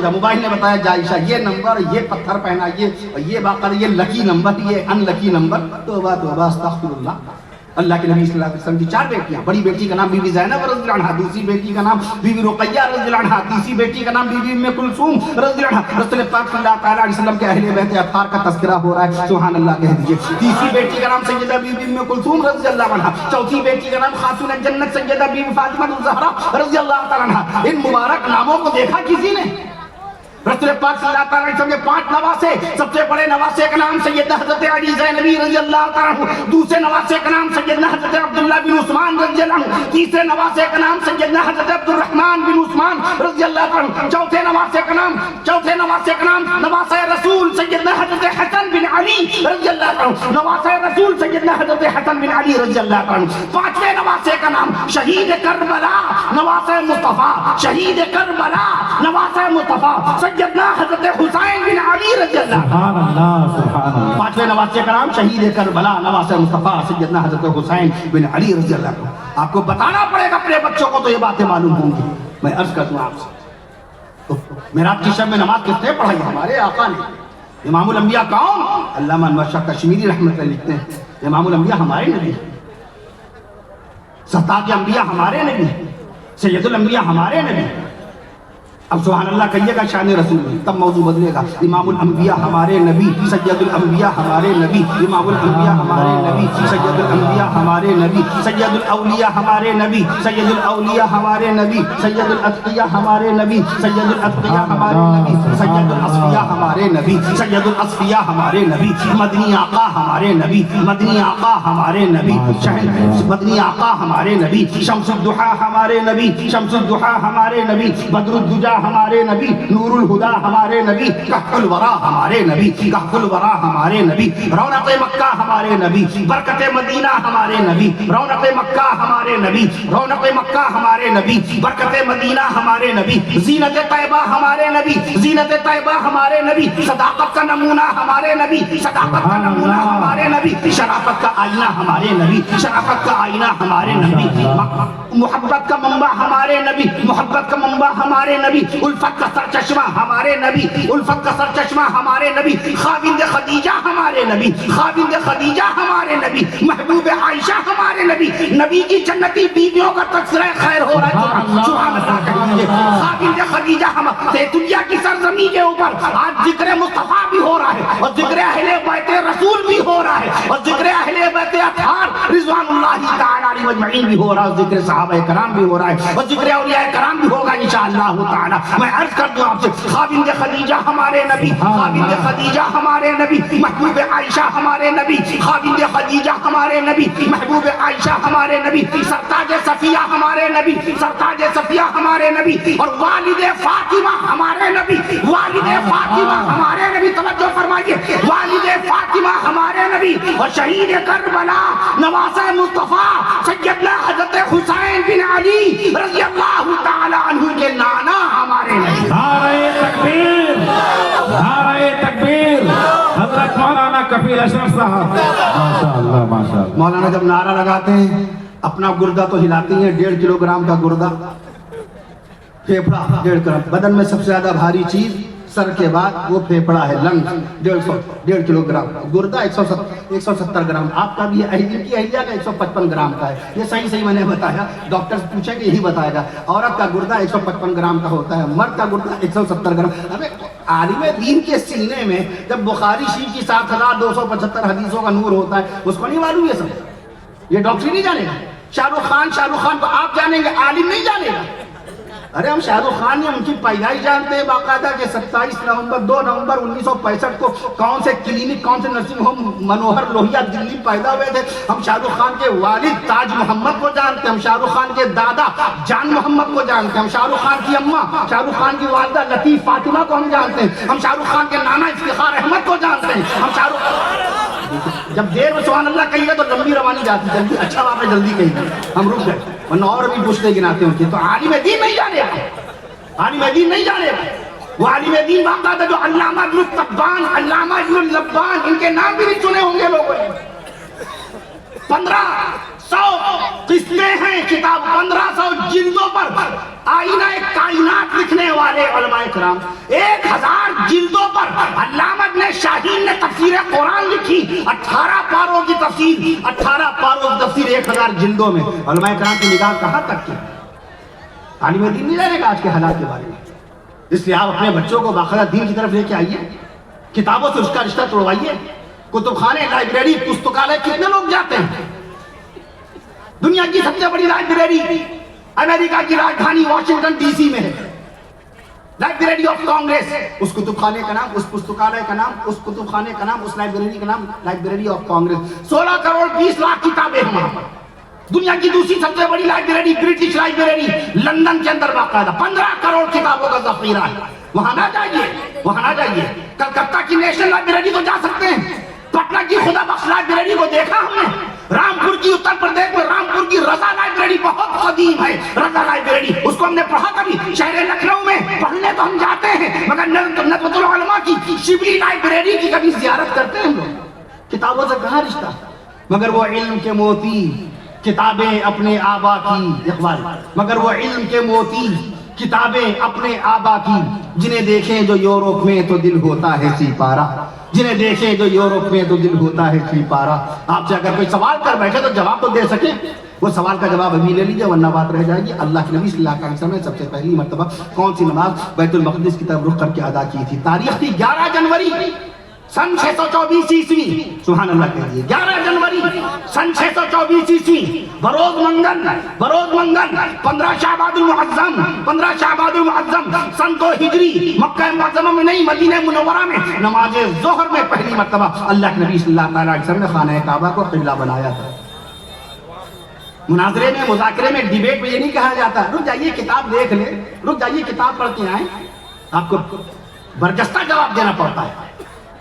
موبائل نے بتایا جائشہ یہ نمبر، یہ پتھر پہنا، یہ باقاعدہ یہ لکی نمبر، یہ ان لکی نمبر. توبہ توبہ استغفر اللہ. اللہ کے نبی صلی اللہ علیہ وسلم کی 4 بیٹیاں. بڑی بیٹی کا نام بی بی زینب رضی اللہ عنہا، دوسری بیٹی کا نام بی بی رقیہ رضی اللہ عنہا، تیسری بیٹی کا نام بی بی ام کلثوم رضی اللہ عنہا. رسول پاک صلی اللہ تعالیٰ علیہ وسلم کے اہل بیت اطہار کا تذکرہ ہو رہا ہے، سبحان اللہ کہہ دیجئے. تیسری بیٹی کا نام سیدہ بی بی ام کلثوم رضی اللہ عنہا. چوتھی بیٹی کا نام خاتون جنت سیدہ بی بی فاطمہ الزہرا رضی اللہ تعالیٰ عنہا. ان مبارک ناموں کو دیکھا کسی نے؟ رسول پاک صلی اللہ علیہ وسلم کے 5 نواسے. سب سے بڑے نواسے کا نام سیدنا حضرت علی زینبی رضی اللہ تعالیٰ عنہ. دوسرے نواسے کا نام سیدنا حضرت عبداللہ بن عثمان رضی اللہ عنہ. تیسرے نواسے کا نام سیدنا حضرت عبد الرحمن بن عثمان رضی اللہ تعالیٰ عنہ. چوتھے نواسے کا نام نواسے رسول سیدنا حضرت حسن بن علی رضی اللہ تعالیٰ عنہ. نواسے رسول سیدنا حضرت حسن بن علی رضی اللہ تعالیٰ عنہ. 5ویں نواسے کا نام شہید کربلا نواسے مصطفیٰ. شہید کربلا نواسے مصطفیٰ سیدنا حضرت حسین بن علی رضی اللہ. سبحان اللہ، سبحان اللہ. 5ویں نواسے کا نام شہید کربلا نواسے مصطفیٰ سیدنا حضرت حسین بن علی رضی اللہ عنہ. آپ کو بتانا پڑے گا اپنے بچوں کو تو یہ باتیں معلوم ہوں گی. میں عرض کرتا ہوں آپ سے، معراج کی شب میں نماز کس نے پڑھائی؟ ہمارے آقا نے. امام الانبیاء کون؟ علامہ انور شاہ کشمیری رحمۃ اللہ لکھتے ہیں امام الانبیاء ہمارے نبی، سطاق انبیاء ہمارے نبی، سید الانبیاء ہمارے نبی. اب سبحان اللہ کہیے گا شان رسول میں، تب موضوع بدلے گا. امام الانبیاء ہمارے نبی، سید الانبیاء ہمارے نبی، امام الانبیاء ہمارے نبی، سید الانبیاء ہمارے نبی، سید الاولیاء ہمارے نبی، سید الاولیاء ہمارے نبی، سید الاتقیاء ہمارے نبی، سید الاتقیاء ہمارے نبی، سید الاصفیاء ہمارے نبی، سید الاصفیاء ہمارے نبی، مدنی آقا ہمارے نبی، مدنی آقا ہمارے نبی، مدنی آقا ہمارے نبی، شمس الضحیٰ ہمارے نبی، شمس الضحیٰ ہمارے نبی، بدر الدجا ہمارے نبی، نور الہدا ہمارے نبی، کہف الورا ہمارے نبی، کہف الورا ہمارے نبی، رونق مکہ ہمارے نبی، برکت مدینہ ہمارے نبی، رونق مکہ ہمارے نبی، رونق مکہ ہمارے نبی، برکت مدینہ ہمارے نبی، زینت طیبہ ہمارے نبی، زینت طیبہ ہمارے نبی، صداقت کا نمونہ ہمارے نبی، صداقت کا نمونہ ہمارے نبی، شرافت کا آئینہ ہمارے نبی، شرافت کا آئینہ ہمارے نبی، محبت کا منبع ہمارے نبی، محبت کا منبع ہمارے نبی، الفت کا سرچشمہ ہمارے ہمارے نبی، الفت کا سرچشمہ ہمارے نبی، خاوند خدیجہ ہمارے نبی، خاوند خدیجہ ہمارے نبی، محبوب عائشہ ہمارے نبی، نبی کی جنتی بیویوں کا تذکرہ خیر ہو رہا ہے، سبحان اللہ کہیے، خاوند خدیجہ ہمارے دنیا کی سرزمین کے اوپر آج ذکر مصطفیٰ بھی ہو رہا ہے، اور ذکر اہل بیت رسول بھی ہو رہا ہے، اور ذکر اہل بیت اطہار رضوان اللہ تعالی علیہ مجمعین بھی ہو رہا ہے، ذکر صحابہ کرام بھی ہو رہا ہے، اور ذکر اولیاء کرام بھی ہوگا انشاءاللہ تعالی۔ میں عرض کر دوں آپ سے، خاوند خدیجہ ہمارے نبی، خاوند خدیجہ ہمارے نبی، محبوب عائشہ ہمارے نبی، خاوند خدیجہ ہمارے نبی، محبوب عائشہ ہمارے نبی، سرتاج صفیہ ہمارے نبی، سرتاج صفیہ ہمارے نبی، اور والد فاطمہ ہمارے نبی، والد فاطمہ ہمارے نبی، توجہ فرمائیے، والد فاطمہ ہمارے نبی، اور شہید کربلا نواسہ مصطفیٰ سیدنا حضرت حسین بن علی رضی اللہ تعالی عنہ کے نانا ہمارے نبی۔ نعرہ تکبیر، نعرہ تکبیر، حضرت مولانا کفیل اشرف صاحب، ماشاءاللہ ماشاءاللہ۔ مولانا جب نعرہ لگاتے ہیں اپنا گردہ تو ہلاتی ہیں، 1.5 کلو گرام کا گردہ، پھیپڑا 1.5 گرام، بدن میں سب سے زیادہ بھاری چیز سر کے بعد وہ پھیپڑا ہے، لنگ 1.5 کلو گرام، گردہ 170 گرام، آپ کا بھی ان کی اہلیہ کا 155 گرام کا ہے، یہ صحیح میں نے بتایا، ڈاکٹر سے پوچھیں کہ یہی بتائے گا، عورت کا گردہ 155 گرام کا ہوتا ہے، مرد کا گردہ 170 گرام۔ ہمیں عالم دین کے سینے میں جب بخاری شریف کی 7275 حدیثوں کا نور ہوتا ہے، اس کو نہیں معلوم یہ سب، یہ ڈاکٹر نہیں جانے گا۔ شاہ رخ خان کو آپ جانیں گے، عالم نہیں جانے گا۔ ارے ہم شاہ رخ خان نے ان کی پیدائش جانتے ہیں باقاعدہ کہ 2 نومبر 1965 کو کون سے کلینک، کون سے نرسنگ ہوم منوہر لوہیا دلی پیدا ہوئے تھے۔ ہم شاہ رخ خان کے والد تاج محمد کو جانتے ہیں، ہم شاہ رخ خان کے دادا جان محمد کو جانتے ہیں، ہم شاہ رخ خان کی اماں شاہ رخ خان کی والدہ لطیف فاطمہ کو ہم جانتے ہیں، ہم شاہ رخ خان کے نانا افتخار احمد کو جانتے ہیں، ہم شاہ رخ جب دیر میں سبحان اللہ کہیے تو لمبی روانی جاتی، جلدی اچھا آپ نے جلدی کہی، ہم رک گئے ورنہ اور بھی پوچھتے گناتے ہیں ان کے۔ تو عالم دین نہیں جانے گا، عالم دین نہیں جانے گا، وہ عالم دین باقاعدہ جو علامہ ابن الطبان، علامہ ابن اللبان، ان کے نام بھی نہیں سنے ہوں گے لوگوں نے۔ 1500 قسطیں ہیں کتاب، 1500 جلدوں پر آئینہ کائنات لکھنے والے علماء کرام، 1000 جلدوں پر علامہ ابن شاہین نے تفسیر قرآن لکھی، 18 پاروں کی تفسیر، 18 پاروں کی تفسیر 1000 جلدوں میں۔ علماء کرام کی نگاہ کہاں تک کی؟ عالم دین نہیں جانے گا آج کے حالات کے بارے میں، اس لیے آپ اپنے بچوں کو باقاعدہ دین کی طرف لے کے آئیے، کتابوں سے اس کا رشتہ توڑوائیے۔ کتب خانے، لائبریری، پستکالیہ کتنے لوگ جاتے ہیں؟ دنیا کی سب سے بڑی لائبریری امریکہ کی راجدھانی واشنگٹن ڈی سی میں ہے، لائبریری آف کانگریس، اس کتب خانے کا نام، اس پستکالیہ کا نام، اس کتب خانے کا نام، اس لائبریری کا نام library of Congress. 16 crore 20 lakh کتابیں ہیں وہاں پر۔ دنیا کی دوسری سب سے بڑی لائبریری برٹش لائبریری لندن کے اندر باقاعدہ 15 کروڑ کتابوں کا ذخیرہ ہے، وہاں نہ جائیے، وہاں نہ جائیے۔ کلکتہ کی نیشنل لائبریری تو جا سکتے ہیں، پٹنہ کی خدا بخش لائبریری کو دیکھا ہم نے، رامپور کی اتر پردیش میں رامپور کی رضا لائبریری بہت قدیم ہے، رضا لائبریری، اس کو ہم نے پڑھا کبھی؟ شہر لکھنؤ میں پڑھنے تو ہم جاتے ہیں مگر ندوۃ العلماء کی شبلی لائبریری کی کبھی زیارت کرتے ہیں ہم لوگ؟ کتابوں سے کہاں رشتہ؟ مگر وہ علم کے موتی کتابیں اپنے آبا کی، اقبال، مگر وہ علم کے موتی کتابیں اپنے آبا کی، جنہیں دیکھیں جو یورپ میں تو دل ہوتا ہے سی پارا، جنہیں دیکھیں جو یورپ میں تو دل ہوتا ہے سی پارا۔ آپ سے اگر کوئی سوال کر بیٹھے تو جواب تو دے سکیں، وہ سوال کا جواب ابھی لے لیجیے ورنہ بات رہ جائے گی۔ اللہ کے نبی صلی اللہ علیہ وسلم نے سب سے پہلی مرتبہ کون سی نماز بیت المقدس کی طرف رخ کر کے ادا کی تھی؟ تاریخ تھی 11 جنوری سن 624 عیسوی، سبحان اللہ کہیے، 11 جنوری سن 624 عیسوی، بروز منگل 15 شعبان المعظم، 15 شعبان المعظم سن 2 ہجری، مکہ معظمہ میں نہیں مدینہ منورہ میں نماز ظہر میں پہلی مرتبہ اللہ کے نبی صلی اللہ علیہ وسلم نے خانہ کعبہ کو قبلہ بنایا تھا۔ مناظرے میں، مذاکرے میں، ڈیبیٹ میں یہ نہیں کہا جاتا رک جائیے کتاب دیکھ لیں، رک جائیے کتاب پڑھ کے آئیں، آپ کو برجستہ جواب دینا پڑتا ہے۔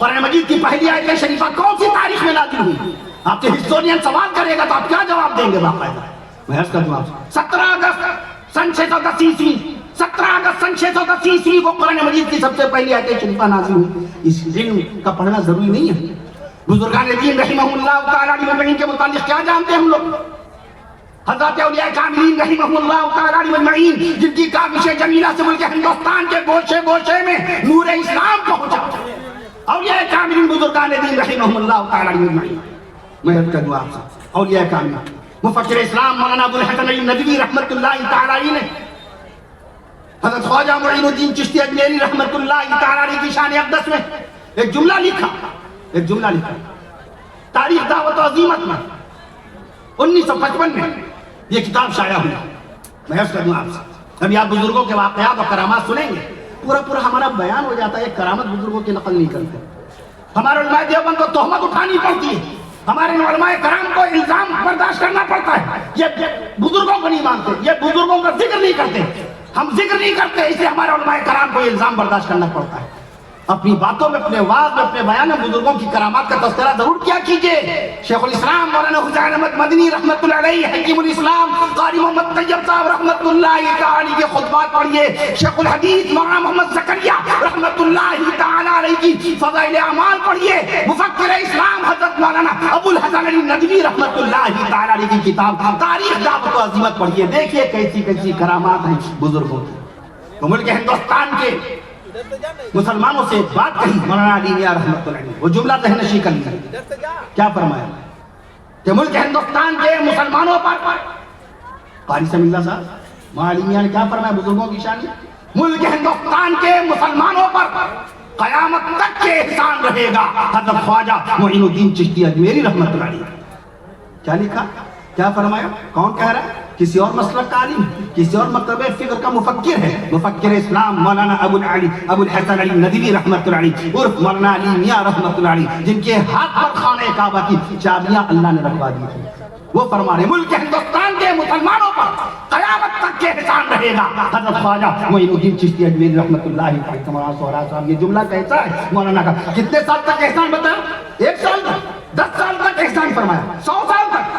قرآن مجید کی پہلی آیت شریفہ کون سی تاریخ میں نازل ہوئی؟ آپ سے ہسٹورین سوال کرے گا تو آپ کیا جواب دیں گے باقاعدہ؟ میں عرض کرتا ہوں 17 اگست سن 610 عیسوی، 17 اگست سن 610 عیسوی کو قرآن مجید کی سب سے پہلی آیت شریفہ نازل ہوئی۔ اس علم کا پڑھنا ضروری نہیں ہے؟ بزرگان دین رحمہ اللہ تعالیٰ علیہ مجمعین کے متعلق کیا جانتے ہیں ہم لوگ؟ حضرت اولیاء کاملین رحمہ اللہ تعالیٰ علیہ مجمعین، جن کی کاوش جمیلہ سے ملک ہندوستان کے گوشے گوشے میں نور اسلام پہنچا اولیاء کاملین بزرگان دین رحمہم اللہ تعالی اجمعین. میں عرض کر دوں آپ سے اولیاء کاملین مفکر اسلام مولانا ابو الحسن علی ندوی رحمت اللہ تعالی علیہ نے حضرت خواجہ معین الدین چشتی اجمیری رحمت اللہ تعالی علیہ کی شان اقدس میں ایک جملہ لکھا تاریخ دعوت و عظیمت میں 1955 میں یہ کتاب شائع ہوئی. میں عرض کر دوں آپ سے ابھی آپ بزرگوں کے واقعات اور کرامات سنیں گے پورا ہمارا بیان ہو جاتا ہے. کرامت بزرگوں کی نقل نہیں کرتے. ہمارے علماء دیوبند کو تہمت اٹھانی پڑتی ہے, ہمارے علماء کرام کو الزام برداشت کرنا پڑتا ہے. یہ بزرگوں کو نہیں مانتے, یہ بزرگوں کا ذکر نہیں کرتے, ہم ذکر نہیں کرتے, اس لیے ہمارے علماء کرام کو یہ الزام برداشت کرنا پڑتا ہے. اپنی باتوں میں, اپنے واعظ میں, اپنے بیان میں بزرگوں کی کرامات کا تذکرہ ضرور کیا کیجئے. شیخ الاسلام مولانا حسین احمد مدنی رحمت اللہ علیہ, حکیم الاسلام قاری محمد طیب صاحب رحمت اللہ تعالی کے خطبات پڑھیے. شیخ الحدیث مولانا محمد زکریا رحمت اللہ تعالی علیہ کی فضائل اعمال پڑھیے. مفکر اسلام حضرت مولانا ابو الحسن علی ندوی رحمت اللہ تعالی علیہ کی کتاب تاریخ دعوت و عظیمت پڑھیے. دیکھیے کیسی کرامات ہیں بزرگوں کی. تو ملک ہندوستان کے مسلمانوں سے بات کہی مولانا علی میاں رحمت اللہ علیہ, وہ جملہ ذہن نشی کر لیا. کیا فرمایا کہ ملک ہندوستان کے مسلمانوں پر قاری سمی اللہ صاحب مولانا علی میاں نے کیا فرمایا بزرگوں کی شان میں, ملک ہندوستان کے مسلمانوں پر قیامت تک کے احسان رہے گا. حضرت خواجہ معین الدین چشتی اجمیری رحمت اللہ علیہ. کیا لکھا, کیا فرمایا, کون کہہ رہا ہے؟ کسی اور مسلک کا عالم, کسی اور مکتب فکر کا مفکر ہے. مفکر اسلام مولانا ابو الحسن علی ندوی رحمت اللہ علیہ عرف مولانا علی میاں رحمت اللہ علیہ, جن کے ہاتھ پر خانہ کعبہ کی چابیاں اللہ نے رکھوا دی تھی. وہ فرما رہے ملک ہندوستان کے مسلمانوں پر قیامت تک کے احسان رہے گا. حضرت خواجہ معین الدین چشتی اجمیری رحمت اللہ علیہ مولانا سہرا صاحب, یہ جملہ کیسا ہے مولانا کا؟ کتنے سال تک احسان بتایا؟ 1 سال تک, 10 سال تک احسان فرمایا, 100 سال تک,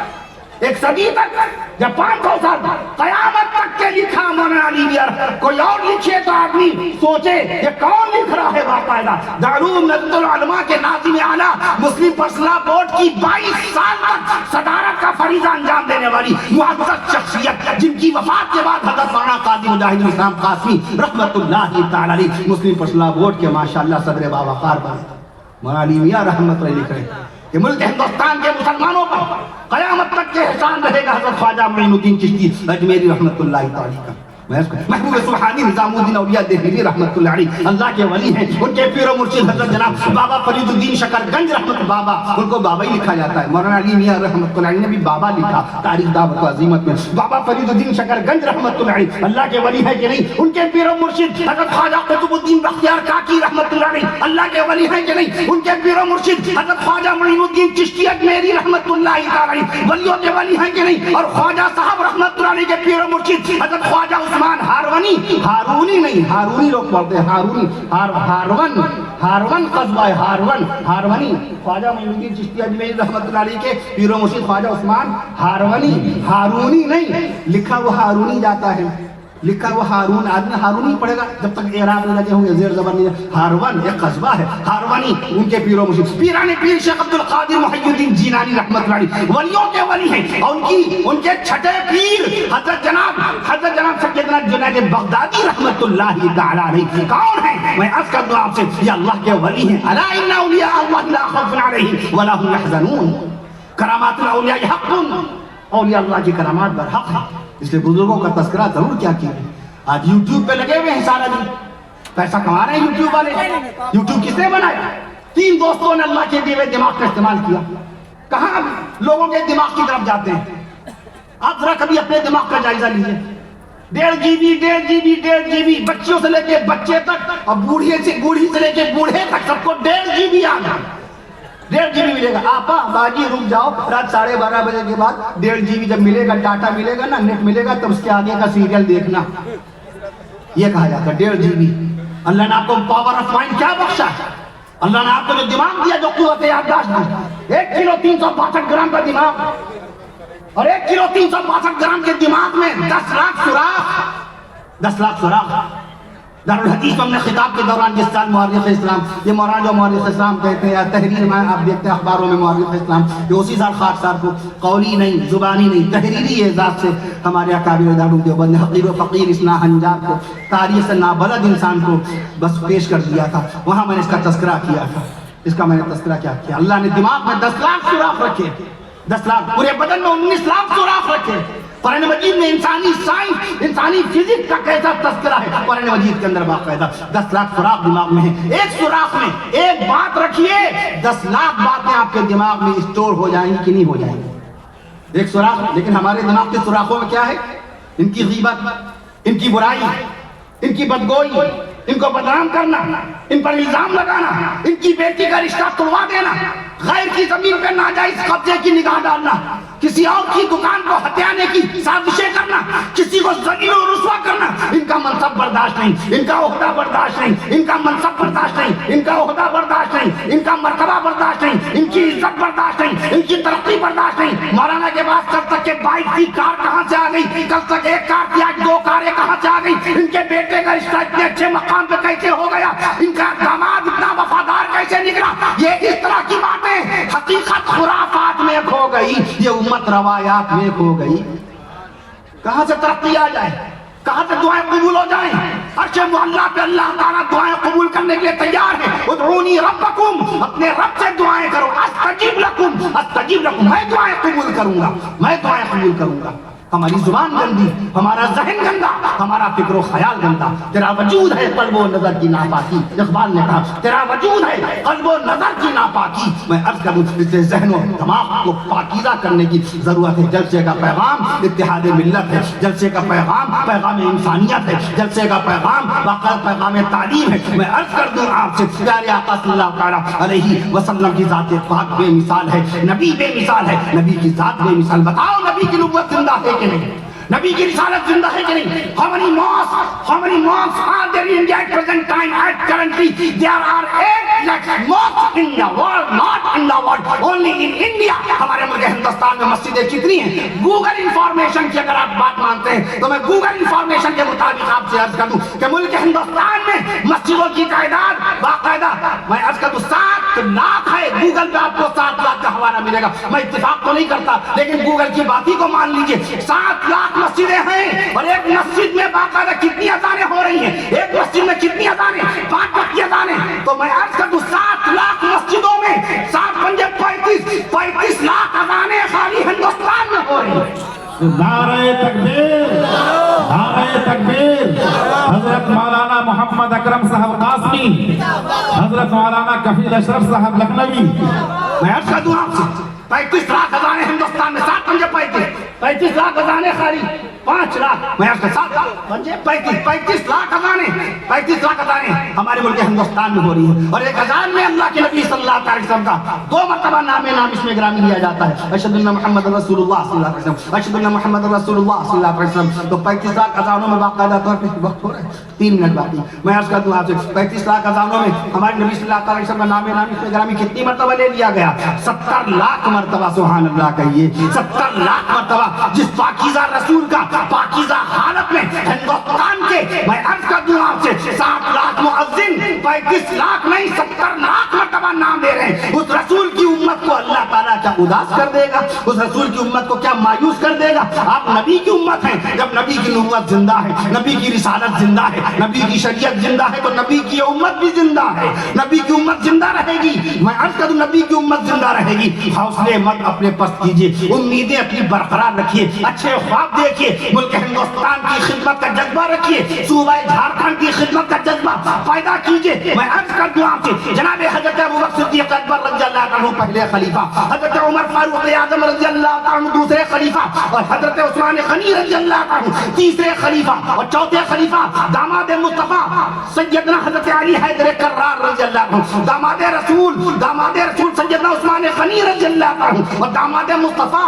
1 صدی تک, یا 500 سال تک, قیامت تک کے لکھا مولانا علی میاں. کوئی اور لکھے تو آدمی سوچے یہ کون لکھ رہا ہے باقاعدہ. دارالعلوم ندوۃ العلماء کے ناظم اعلیٰ مسلم پرسنل بورڈ کی 22 سال تک صدارت کا فریضہ انجام دینے والی معزز شخصیت, جن کی وفات کے بعد حضرت مولانا قاضی مجاہد الاسلام قاسمی رحمت اللہ تعالی علیہ مسلم پرسنل بورڈ کے ماشاءاللہ صدر باوقار بنے. مولانا علی میاں رحمت اللہ لکھ رہے ہیں کہ ملک ہندوستان کے مسلمانوں پر قیامت تک کے احسان رہے گا. حضرت خواجہ معین الدین چشتی اجمیری رحمت اللہ تعالی کا. محبوب سبحانی نظام الدین اولیاء دہلوی رحمت اللہ علیہ اللہ کے ولی ہیں. ان کے پیر و مرشد حضرت جناب بابا فرید الدین شکر گنج رحمت بابا, ان کو بابا ہی لکھا جاتا ہے. مولانا علی میاں رحمت اللہ علیہ نے بھی بابا لکھا تاریخ دعوت و عظیمت میں. بابا فرید الدین شکر گنج رحمت اللہ علیہ اللہ کے ولی ہے کہ نہیں؟ ان کے پیر و مرشد حضرت خواجہ قطب الدین بختیار کاکی رحمت اللہ علیہ اللہ کے ولی ہے کہ نہیں؟ ان کے پیر و مرشد حضرت خواجہ معین الدین چشتی اجمیری رحمت اللہ تعالی ولیوں کے ولی ہے کہ نہیں؟ اور خواجہ صاحب رحمت اللہ علیہ کے پیر و مرشد حضرت خواجہ عثمان ہارونی, ہارونی نہیں, ہارونی لوگ پڑھتے ہیں, ہارونی, ہارون قصبہ ہے, ہارونی. خواجہ معین الدین چشتی اجمیری رحمت اللہ علیہ کے پیر و مرشد خواجہ عثمان ہارونی, ہارونی نہیں, لکھا وہ ہارونی جاتا ہے, لکھا وہ ہارون. آدمی ہارونی پڑھے گا جب تک اعراب نہ لگے ہوں گے, زیر زبر نہیں. ہارون ایک قصبہ ہے, ہارونی ان کے پیر و مرشد پیران پیر شیخ عبد القادر محی الدین جیلانی رحمت اللہ علیہ ولیوں کے ولی ہیں. اور ان کے چھٹے پیر حضرت جناب سیدنا جنید بغدادی رحمت اللہ تعالی علیہ کون ہیں؟ میں عرض کر دوں آپ سے, یہ اللہ کے ولی ہیں. الا ان اولیاء اللہ لا خوف علیہم ولا هم يحزنون. کرامات الاولیاء حق, اولیاء اللہ کی کرامات برحق ہیں. اس لیے بزرگوں کا تذکرہ ضرور کیا کیا. آج یوٹیوب پہ لگے ہوئے ہیں سارا دن, پیسہ کما رہے ہیں یوٹیوب والے. یوٹیوب کس نے بنایا؟ 3 دوستوں نے اللہ کے دیے ہوئے دماغ کا استعمال کیا. کہاں لوگوں کے دماغ کی طرف جاتے ہیں؟ آپ ذرا کبھی اپنے دماغ کا جائزہ لیجیے. 1.5 GB بچیوں سے لے کے بچے تک, اور بوڑھی سے لے کے بوڑھے تک سب کو 1.5 GB آ گیا. 1.5 GB ملے گا. آپا باجی رک جاؤ, رات 12:30 بجے کے بعد 1.5 GB جب ملے گا, ڈاٹا ملے گا نا, نیٹ ملے گا, تب اس کے آگے کا سیریل دیکھنا. یہ کہا جاتا ہے 1.5 GB. اللہ نے آپ کو پاور آف مائنڈ کیا بخشا ہے؟ اللہ نے آپ کو جو دماغ دیا, جو قوت یادداشت دی, 1 کلو 362 گرام کا دماغ, اور 1 کلو 362 گرام کے دماغ میں 10 لاکھ سوراخ. دارالحدیث میں ہم نے خطاب کے دوران جس سال مورخ اسلام، یہ مولانا جو مورخ اسلام کہتے ہیں، تحریر میں آپ دیکھتے ہیں اخباروں میں مورخ اسلام، یہ اسی سال خاکسار کو قولی نہیں، زبانی نہیں، تحریری اعزاز سے ہمارے اکابر دارالعلوم دیوبند نے حقیر و فقیر اسنا ہنجار کو، تاریخ سے نابلد انسان کو بس پیش کر دیا تھا. وہاں میں نے اس کا تذکرہ کیا تھا. اس کا میں نے تذکرہ کیا کیا. اللہ نے دماغ میں 10 لاکھ سوراخ رکھے، 10 لاکھ، پورے بدن میں 19 لاکھ سوراخ رکھے. قرآن مجید میں انسانی سائنس، انسانی فزکس کا کیسا تذکرہ ہے قرآن مجید کے اندر باقاعدہ. 10 لاکھ سوراخ دماغ میں ہے. ایک سوراخ میں ایک بات رکھیے، 10 لاکھ باتیں آپ کے دماغ میں اسٹور ہو جائیں گی کہ نہیں ہو جائیں گی. ایک سوراخ. لیکن ہمارے دماغ کے سوراخوں میں کیا ہے؟ ان کی غیبت، ان کی برائی، ان کی بدگوئی، ان کو بدنام کرنا، ان پر الزام لگانا، ان کی بیٹی کا رشتہ توڑوا دینا، غیر کی زمین پہ ناجائز قبضے کی نگاہ ڈالنا، کسی اور کی دکان کو ہتھیانے کی سازشیں کرنا، کسی کو ذلیل و رسوا کرنا. ان کا منصب برداشت نہیں، ان کا عہدہ برداشت نہیں، ان کا منصب برداشت نہیں، ان کا عہدہ برداشت نہیں، ان کا مرتبہ برداشت نہیں، ان کی عزت برداشت نہیں، ان کی ترقی برداشت نہیں. مولانا کے پاس کل تک کے بائک کی کار کہاں سے آ گئی؟ کل تک ایک کار تھی، آج 2 کاریں کہاں سے آ گئی؟ ان کے بیٹے کا رشتہ اتنے اچھے مقام پہ کیسے ہو گیا؟ ان کا داماد اتنا وفادار کیسے نکلا؟ یہ اس طرح کی باتیں حقیقت خرافات میں کھو گئی، یہ امت روایات میں کھو گئی. کہاں سے ترقی آ جائے؟ کہاں سے دعائیں قبول ہو جائیں؟ عرش معلیٰ پہ اللہ تعالیٰ دعائیں قبول کرنے کے لیے تیار ہے. ادعونی ربکم، اپنے رب سے دعائیں کرو. استجیب لکم، استجیب لکم، میں دعائیں قبول کروں گا، میں دعائیں قبول کروں گا. ہماری زبان گندی، ہمارا ذہن گندا، ہمارا فکر و خیال گندا. تیرا وجود ہے قلب و نظر کی ناپاکی. اقبال نے کہا تیرا وجود ہے قلب و نظر کی ناپاکی. میں عرض کروں اس لیے ذہن و دماغ کو پاکیزہ کرنے کی ضرورت ہے. جلسے کا پیغام اتحاد ملت ہے، جلسے کا پیغام پیغام انسانیت ہے، جلسے کا پیغام باقاعدہ پیغام تعلیم ہے. میں عرض کر دوں آپ سے، پیارے آقا صلی اللہ تعالیٰ علیہ وسلم کی ذات پاک بے مثال ہے، نبی بے مثال ہے، نبی کی ذات بے مثال. بتاؤ نبی کی نبوت زندہ ہے کہ نہیں؟ نبی کی رسالت زندہ ہے کہ نہیں؟ How many mosques are there in India at present time? At currently there are 8 lakh mosques in the world, not in the world, only in India. ہمارے ملک ہندوستان میں مسجدیں کتنی ہیں؟ گوگل انفارمیشن کی اگر آپ بات مانتے ہیں تو میں گوگل انفارمیشن کے مطابق آپ سے عرض کر دوں کہ ملک ہندوستان میں مسجدوں کی تعداد باقاعدہ میں عرض کر دوں 7 لاکھ ہے. گوگل پہ آپ کو 7 لاکھ کا حوالہ ملے گا. میں اتفاق تو نہیں کرتا لیکن گوگل کی بات ہی کو مان لیجئے. 7 لاکھ مسجدیں ہیں اور ایک مسجد میں باقاعدہ کتنی اذانیں ہو رہی ہیں؟ ایک مسجد میں کتنی اذانیں؟ 5 وقت کی اذانیں. تو میں عرض کر دوں 7 لاکھ مسجدوں میں 7 پنجے 35 لاکھ اذانیں خالی ہندوستان میں ہو رہی ہیں. نعرہ تکبیر، نعرہ تکبیر. حضرت مولانا محمد اکرم صاحب قاسمی، حضرت مولانا کفیل اشرف صاحب لکھنوی. میں عرض کر دوں آپ سے 35 لاکھ اذانیں ہندوستان میں، 7 پنجے 35 لاکھ اذانیں خالی 5 لاکھ. میں عرض کر 7 پنجے 35 لاکھ اذانیں، 35 لاکھ اذانیں ہمارے ملک ہندوستان میں ہو رہی ہیں. اور ایک اذان میں اللہ کے نبی صلی اللہ علیہ وسلم کا 2 مرتبہ نام اس میں گرامی لیا جاتا ہے. اشہد ان محمد رسول اللہ صلی اللہ علیہ وسلم، اشہد ان محمد رسول اللہ صلی اللہ علیہ وسلم. تو 35 لاکھ اذانوں میں باقاعدہ طور پہ وقت ہو رہا ہے 3 منٹ باقی. میں عرض کر دوں آپ سے 35 لاکھ اذانوں میں ہمارے نبی صلی اللہ علیہ وسلم کا نام اس میں گرامی کتنی مرتبہ لے لیا گیا؟ 70 لاکھ مرتبہ. سبحان اللہ کہیے. 70 لاکھ مرتبہ جس پاکیزہ رسول کا پاکیزہ حالت میں ہندوستان کے میں عرض کر دوں آپ سے 7 لاکھ مؤذن 35 لاکھ نہیں 70 لاکھ مرتبہ نام دے رہے ہیں. اس رسول کی امت کو اللہ تعالیٰ کیا اداس کر دے گا؟ اس رسول کی امت کو کیا مایوس کر دے گا؟ آپ نبی کی امت ہیں. جب نبی کی نبوت زندہ ہے، نبی کی رسالت زندہ ہے، نبی کی شریعت زندہ ہے تو نبی کی امت بھی زندہ ہے. نبی کی امت زندہ رہے گی. میں عرض کر دوں نبی کی امت زندہ رہے گی. حوصلے مت اپنے پست کیجئے، امیدیں اپنی برقرار رکھیے، اچھے خواب دیکھیے، ملک ہندوستان کی خدمت کا جذبہ رکھیے، صوبہ جھارکھنڈ کی خدمت کا جذبہ پیدا کیجئے. میں عرض کر دوں آپ سے جناب حضرت ابوبکر صدیق اکبر رضی اللہ عنہ پہلے خلیفہ، حضرت عمر فاروق اعظم رضی اللہ عنہ دوسرے خلیفہ، اور حضرت عثمان غنی رضی اللہ عنہ تیسرے خلیفہ، اور چوتھے خلیفہ داماد مصطفیٰ سیدنا حضرت علی حیدر کرار رضی اللہ عنہ، داماد رسول سیدنا عثمان غنی رضی اللہ عنہ، اور داماد مصطفیٰ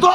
2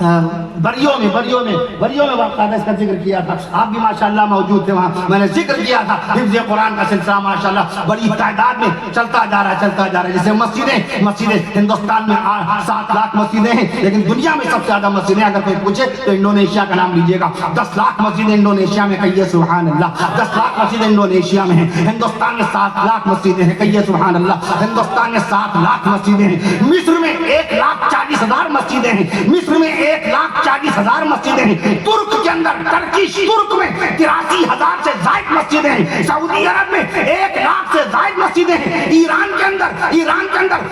بریوں میں باقاعدہ اس کا ذکر کیا تھا. آپ بھی ماشاءاللہ موجود تھے وہاں. میں نے ذکر کیا تھا حفظ قرآن کا سلسلہ ماشاءاللہ بڑی تعداد میں چلتا جا رہا ہے. جیسے مسجدیں ہندوستان میں 7 لاکھ مسجدیں ہیں, لیکن دنیا میں سب سے زیادہ مسجدیں اگر کوئی پوچھے تو انڈونیشیا کا نام لیجیے گا. 10 لاکھ مسجدیں انڈونیشیا میں, کہیے سبحان اللہ. 10 لاکھ مسجدیں انڈونیشیا میں ہیں. ہندوستان میں 7 لاکھ مسجدیں ہیں, کہیے سبحان اللہ. ہندوستان میں 7 لاکھ مسجدیں ہیں. مصر میں 1,40,000 مسجدیں ہیں. مصر میں 1,40,000 مسجدیں ہیں. ترک کے اندر ترک میں 83,000 سے زائد مسجدیں ہیں. سعودی عرب میں 1 لاکھ سے زائد مسجدیں ہیں. ایران کے اندر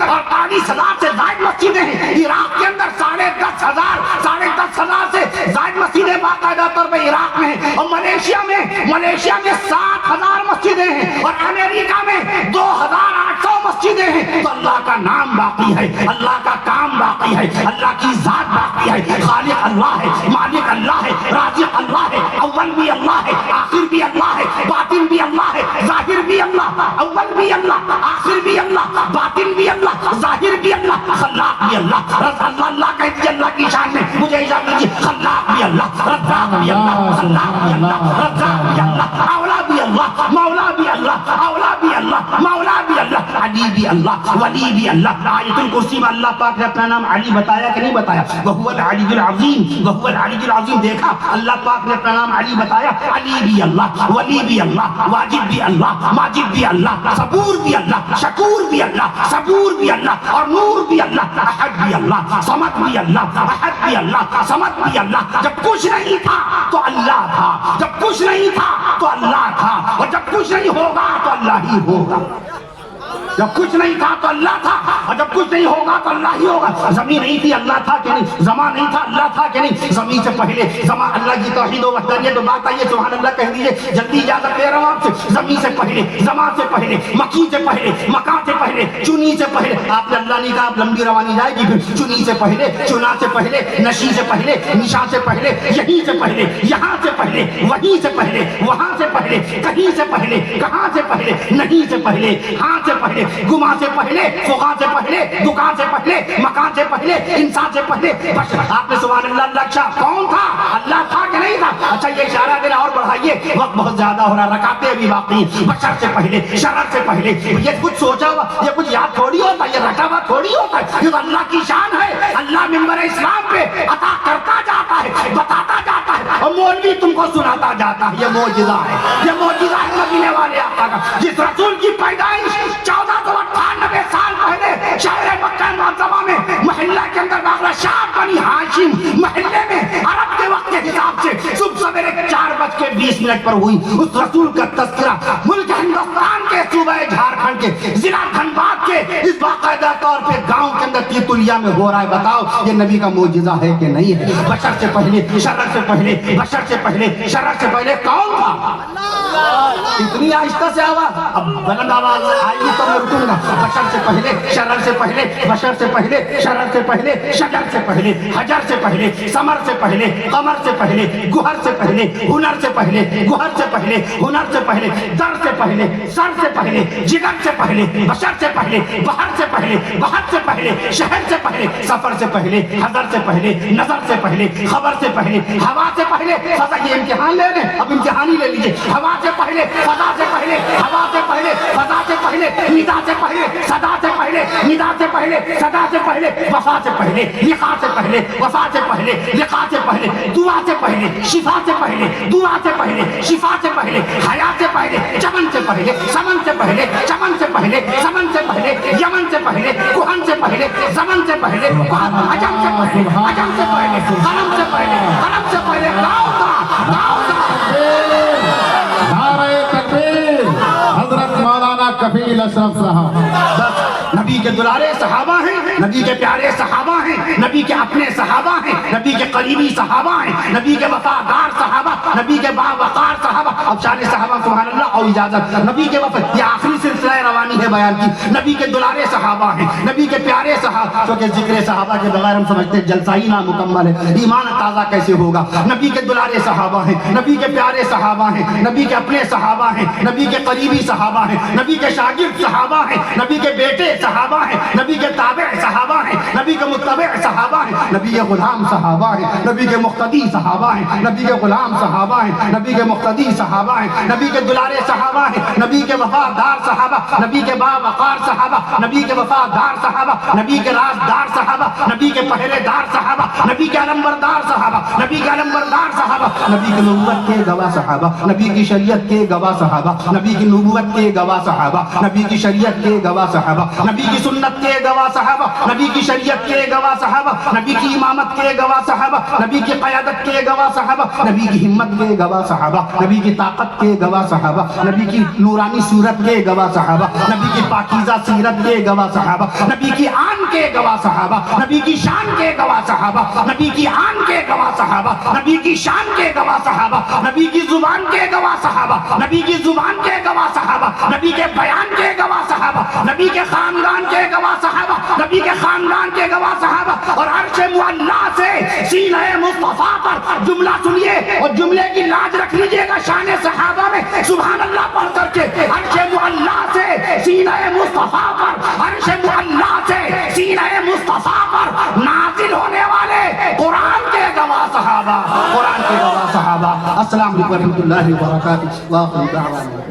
48,000 سے زائد مسجدیں ہیں. عراق کے اندر 10,500 سے زائد مسجدیں باقاعدہ طور پہ عراق میں ہیں. اور ملیشیا میں 7,000 مسجدیں ہیں. اور امریکہ میں 2,800 مسجدیں ہیں. تو اللہ کا نام باقی ہے, اللہ کا کام باقی ہے, اللہ کی ذات باقی ہے. خالق اللہ ہے, مالک اللہ ہے, رازق اللہ ہے, اول بھی اللہ ہے, آخر بھی اللہ ہے, باطن بھی اللہ ہے, ظاہر بھی اللہ, اول بھی اللہ, آخر بھی اللہ, باطن بھی اللہ, ظاہر بھی اللہ, خلاق بھی اللہ. اللہ کہتی ہے اللہ کی شان میں, مجھے اجازت دیجیے, خلاق بھی اللہ, رزاق بھی اللہ, خلاق بھی اللہ, رزاق بھی اللہ, اولا بھی اللہ, مولا بھی اللہ, اولا بھی اللہ, مولا بھی اللہ, علی بھی اللہ, ولی بھی اللہ. آیت الکرسی میں اللہ پاک نے اپنا نام علی بتایا کہ نہیں بتایا؟ وہو العلی العظیم, وہو العلی العظیم. دیکھا اللہ پاک نے اپنا نام علی بتایا. علی بھی اللہ, ولی بھی اللہ, واجد بھی اللہ, ماجد بھی اللہ, صبور بھی اللہ, شکور بھی اللہ, صبور بھی اللہ, اور نور بھی اللہ, احد بھی اللہ, صمد بھی اللہ, احد بھی اللہ, صمد بھی اللہ. جب کچھ نہیں تھا تو اللہ تھا, جب کچھ نہیں تھا تو اللہ تھا, اور جب کچھ نہیں ہوگا تو اللہ ہی ہوگا. جب کچھ نہیں تھا تو اللہ تھا, اور جب کچھ نہیں ہوگا تو اللہ ہی ہوگا. زمین نہیں تھی, اللہ تھا کہ نہیں؟ زمان نہیں تھا, اللہ تھا کہ نہیں؟ زمین سے پہلے زمان, اللہ کی توحید و وحدانیت. تو بات آئیے سبحان اللہ کہہ دیجیے, جلدی اجازت دے رہا ہوں آپ سے. زمین سے پہلے, زمان سے پہلے, مکی سے پہلے, مکان سے پہلے, چنی سے پہلے. آپ نے اللہ نے کہا آپ لمبی روانی جائے گی. پھر چنی سے پہلے, چنا سے پہلے, نشی سے پہلے, نشا سے پہلے, یہیں سے پہلے, یہاں سے پہلے, وہیں سے پہلے, وہاں سے پہلے, کہیں سے پہلے, کہاں سے پہلے, نہیں سے پہلے, ہاں سے پہلے, گما سے پہلے, فقا سے پہلے, دکان سے پہلے, مکان سے پہلے, انسان سے پہلے. آپ نے سبحان اللہ لکشا کون تھا؟ اللہ تھا کہ نہیں تھا؟ اچھا یہ اشارہ دینا اور بڑھائیے, وقت بہت زیادہ ہو رہا, رکعتیں بھی باقی. بشر سے پہلے, شرر سے پہلے. یہ کچھ سوچا ہوا, یہ کچھ یاد تھوڑی ہوتا, یہ رٹا ہوا تھوڑی ہوتا ہے. یہ تو اللہ کی شان ہے. اللہ منبر اسلام پہ عطا کرتا جاتا ہے, بتاتا جاتا ہے, اور مولوی تم کو سناتا جاتا ہے. یہ معجزہ ہے, یہ معجزہ ہے مدینے والے آقا کا. جس رسول کی پیدائش 1498 سال پہلے شہر مکہ معظمہ میں محلہ کے اندر داخلہ شاہ بنی ہاشم محلے میں عرب کے وقت کے حساب سے صبح سویرے 4:20 پر ہوئی. اس رسول کا تذکرہ ملک ہندوستان کے صوبہ جھارکھنڈ کے ضلع دھنباد کے اس باقاعدہ طور پہ گاؤں کے اندر تیتولیا میں ہو رہا ہے. بتاؤ یہ نبی کا معجزہ ہے کہ نہیں ہے؟ بشر سے پہلے, شرر سے پہلے, بشر سے پہلے, شرر سے پہلے کون تھا؟ اتنی آہستہ سے آواز, اب بلند آواز آئے گی تو میں رکوں گا. بشر سے پہلے, شرر سے پہلے, بشر سے پہلے, شرر سے پہلے, شجر سے پہلے, حجر سے پہلے, ثمر سے پہلے, قمر سے پہلے, گوہر سے پہلے, ہنر سے پہلے, گوہر سے پہلے, ہنر سے پہلے, در سے پہلے, سر سے پہلے, جگر سے پہلے, بشر سے پہلے, بحر سے پہلے, بحر سے پہلے, شہر سے پہلے, سفر سے پہلے, حضر سے پہلے, نظر سے پہلے, خبر سے پہلے, ہوا سے پہلے. فضا یہ امتحان لے لیں, اب امتحان ہی لے لیجیے. ہوا سے پہلے, فضا سے پہلے, ہوا سے پہلے, فضا سے پہلے, ندا سے پہلے, صدا سے پہلے, ندا سے پہلے, صدا سے پہلے, وفا سے پہلے, لقا سے پہلے, وفا سے پہلے, لقا سے پہلے, دعا سے پہلے, شفا سے پہلے, دعا سے پہلے, شفا سے پہلے, حیا سے پہلے, چمن سے پہلے, سمن سے پہلے, چمن سے پہلے, سمن سے پہلے, یمن سے پہلے, کوہن سے پہلے, زمن سے پہلے, عجم سے پہلے, عجم سے پہلے, قلم سے پہلے, قلم سے پہلے, گاؤں تھا, گاؤں تھا. نعرہ تکبیر. حضرت مولانا کفیل اشرف صاحب. بس نبی کے دلارے صحابہ ہیں, نبی کے پیارے صحابہ ہیں, نبی کے اپنے صحابہ ہیں, نبی کے قریبی صحابہ ہیں, نبی کے وفادار صحابہ, نبی کے باوقار صحابہ. اب شان صحابہ سبحان اللہ اور اجازت, نبی کے وفد یہ آخری سلسلہ روانی ہے بیان کی. نبی کے دلارے صحابہ ہیں, نبی کے پیارے صحابہ, کیونکہ ذکر صحابہ کے بغیر ہم سمجھتے ہیں جلسہ ہی نامکمل ہے, ایمان تازہ کیسے ہوگا. نبی کے دلارے صحابہ ہیں, نبی کے پیارے صحابہ ہیں, نبی کے اپنے صحابہ ہیں, نبی کے قریبی صحابہ ہیں, نبی کے شاگرد صحابہ ہیں, نبی کے بیٹے صحابہ ہیں, نبی کے تابع صحابہ ہیں, نبی کے متبع صحابہ صحابہ ہیں، نبی کے غلام صحابہ ہیں، نبی کے مقتدی صحابہ ہیں، نبی کے غلام صحابہ ہیں، نبی کے مقتدی صحابہ ہیں، نبی کے دلارے صحابہ ہیں، نبی کے وفادار صحابہ، نبی کے باوقار صحابہ، نبی کے وفادار صحابہ، نبی کے رازدار صحابہ، نبی کے پہرے دار صحابہ، نبی کے علمبردار صحابہ، نبی کے علمبردار صحابہ، نبی کی نبوت کے گواہ صحابہ، نبی کی شریعت کے گواہ صحابہ، نبی کی نبوت کے گواہ صحابہ، نبی کی شریعت کے گواہ صحابہ، نبی کی سنت کے گواہ صحابہ، نبی کی شریعت کے گواہ صحابہ، نبی کی امامت کے گواہ صحابہ، نبی کی قیادت کے گواہ صحابہ، نبی کی ہمت کے گواہ صحابہ، نبی کی طاقت کے گواہ صحابہ، نبی کی نورانی صورت کے گواہ صحابہ، نبی کی پاکیزہ سیرت کے گواہ صحابہ، نبی کی آن کے گواہ صحابہ، نبی کی شان کے گواہ صحابہ، نبی کی آن کے گواہ صحابہ، نبی کی شان کے گواہ صحابہ، نبی کی زبان کے گواہ صحابہ، نبی کی زبان کے گواہ صحابہ، نبی کے بیان کے گواہ صحابہ، نبی کے خاندان کے گواہ صحابہ، نبی کے خاندان کے گواہ صحابہ، اور عرش معلیٰ سے سینہ مصطفیٰ پر جملہ سنیے اور جملے کی لاج رکھ لیجئے گا شان صحابہ میں سبحان اللہ پڑھ کر کے، عرش معلیٰ سے سینہ مصطفیٰ پر، عرش معلیٰ سے سینہ مصطفیٰ پر نازل ہونے والے قرآن کے گواہ صحابہ، قرآن کے گواہ صحابہ۔ السلام علیکم ورحمۃ اللہ وبرکاتہ۔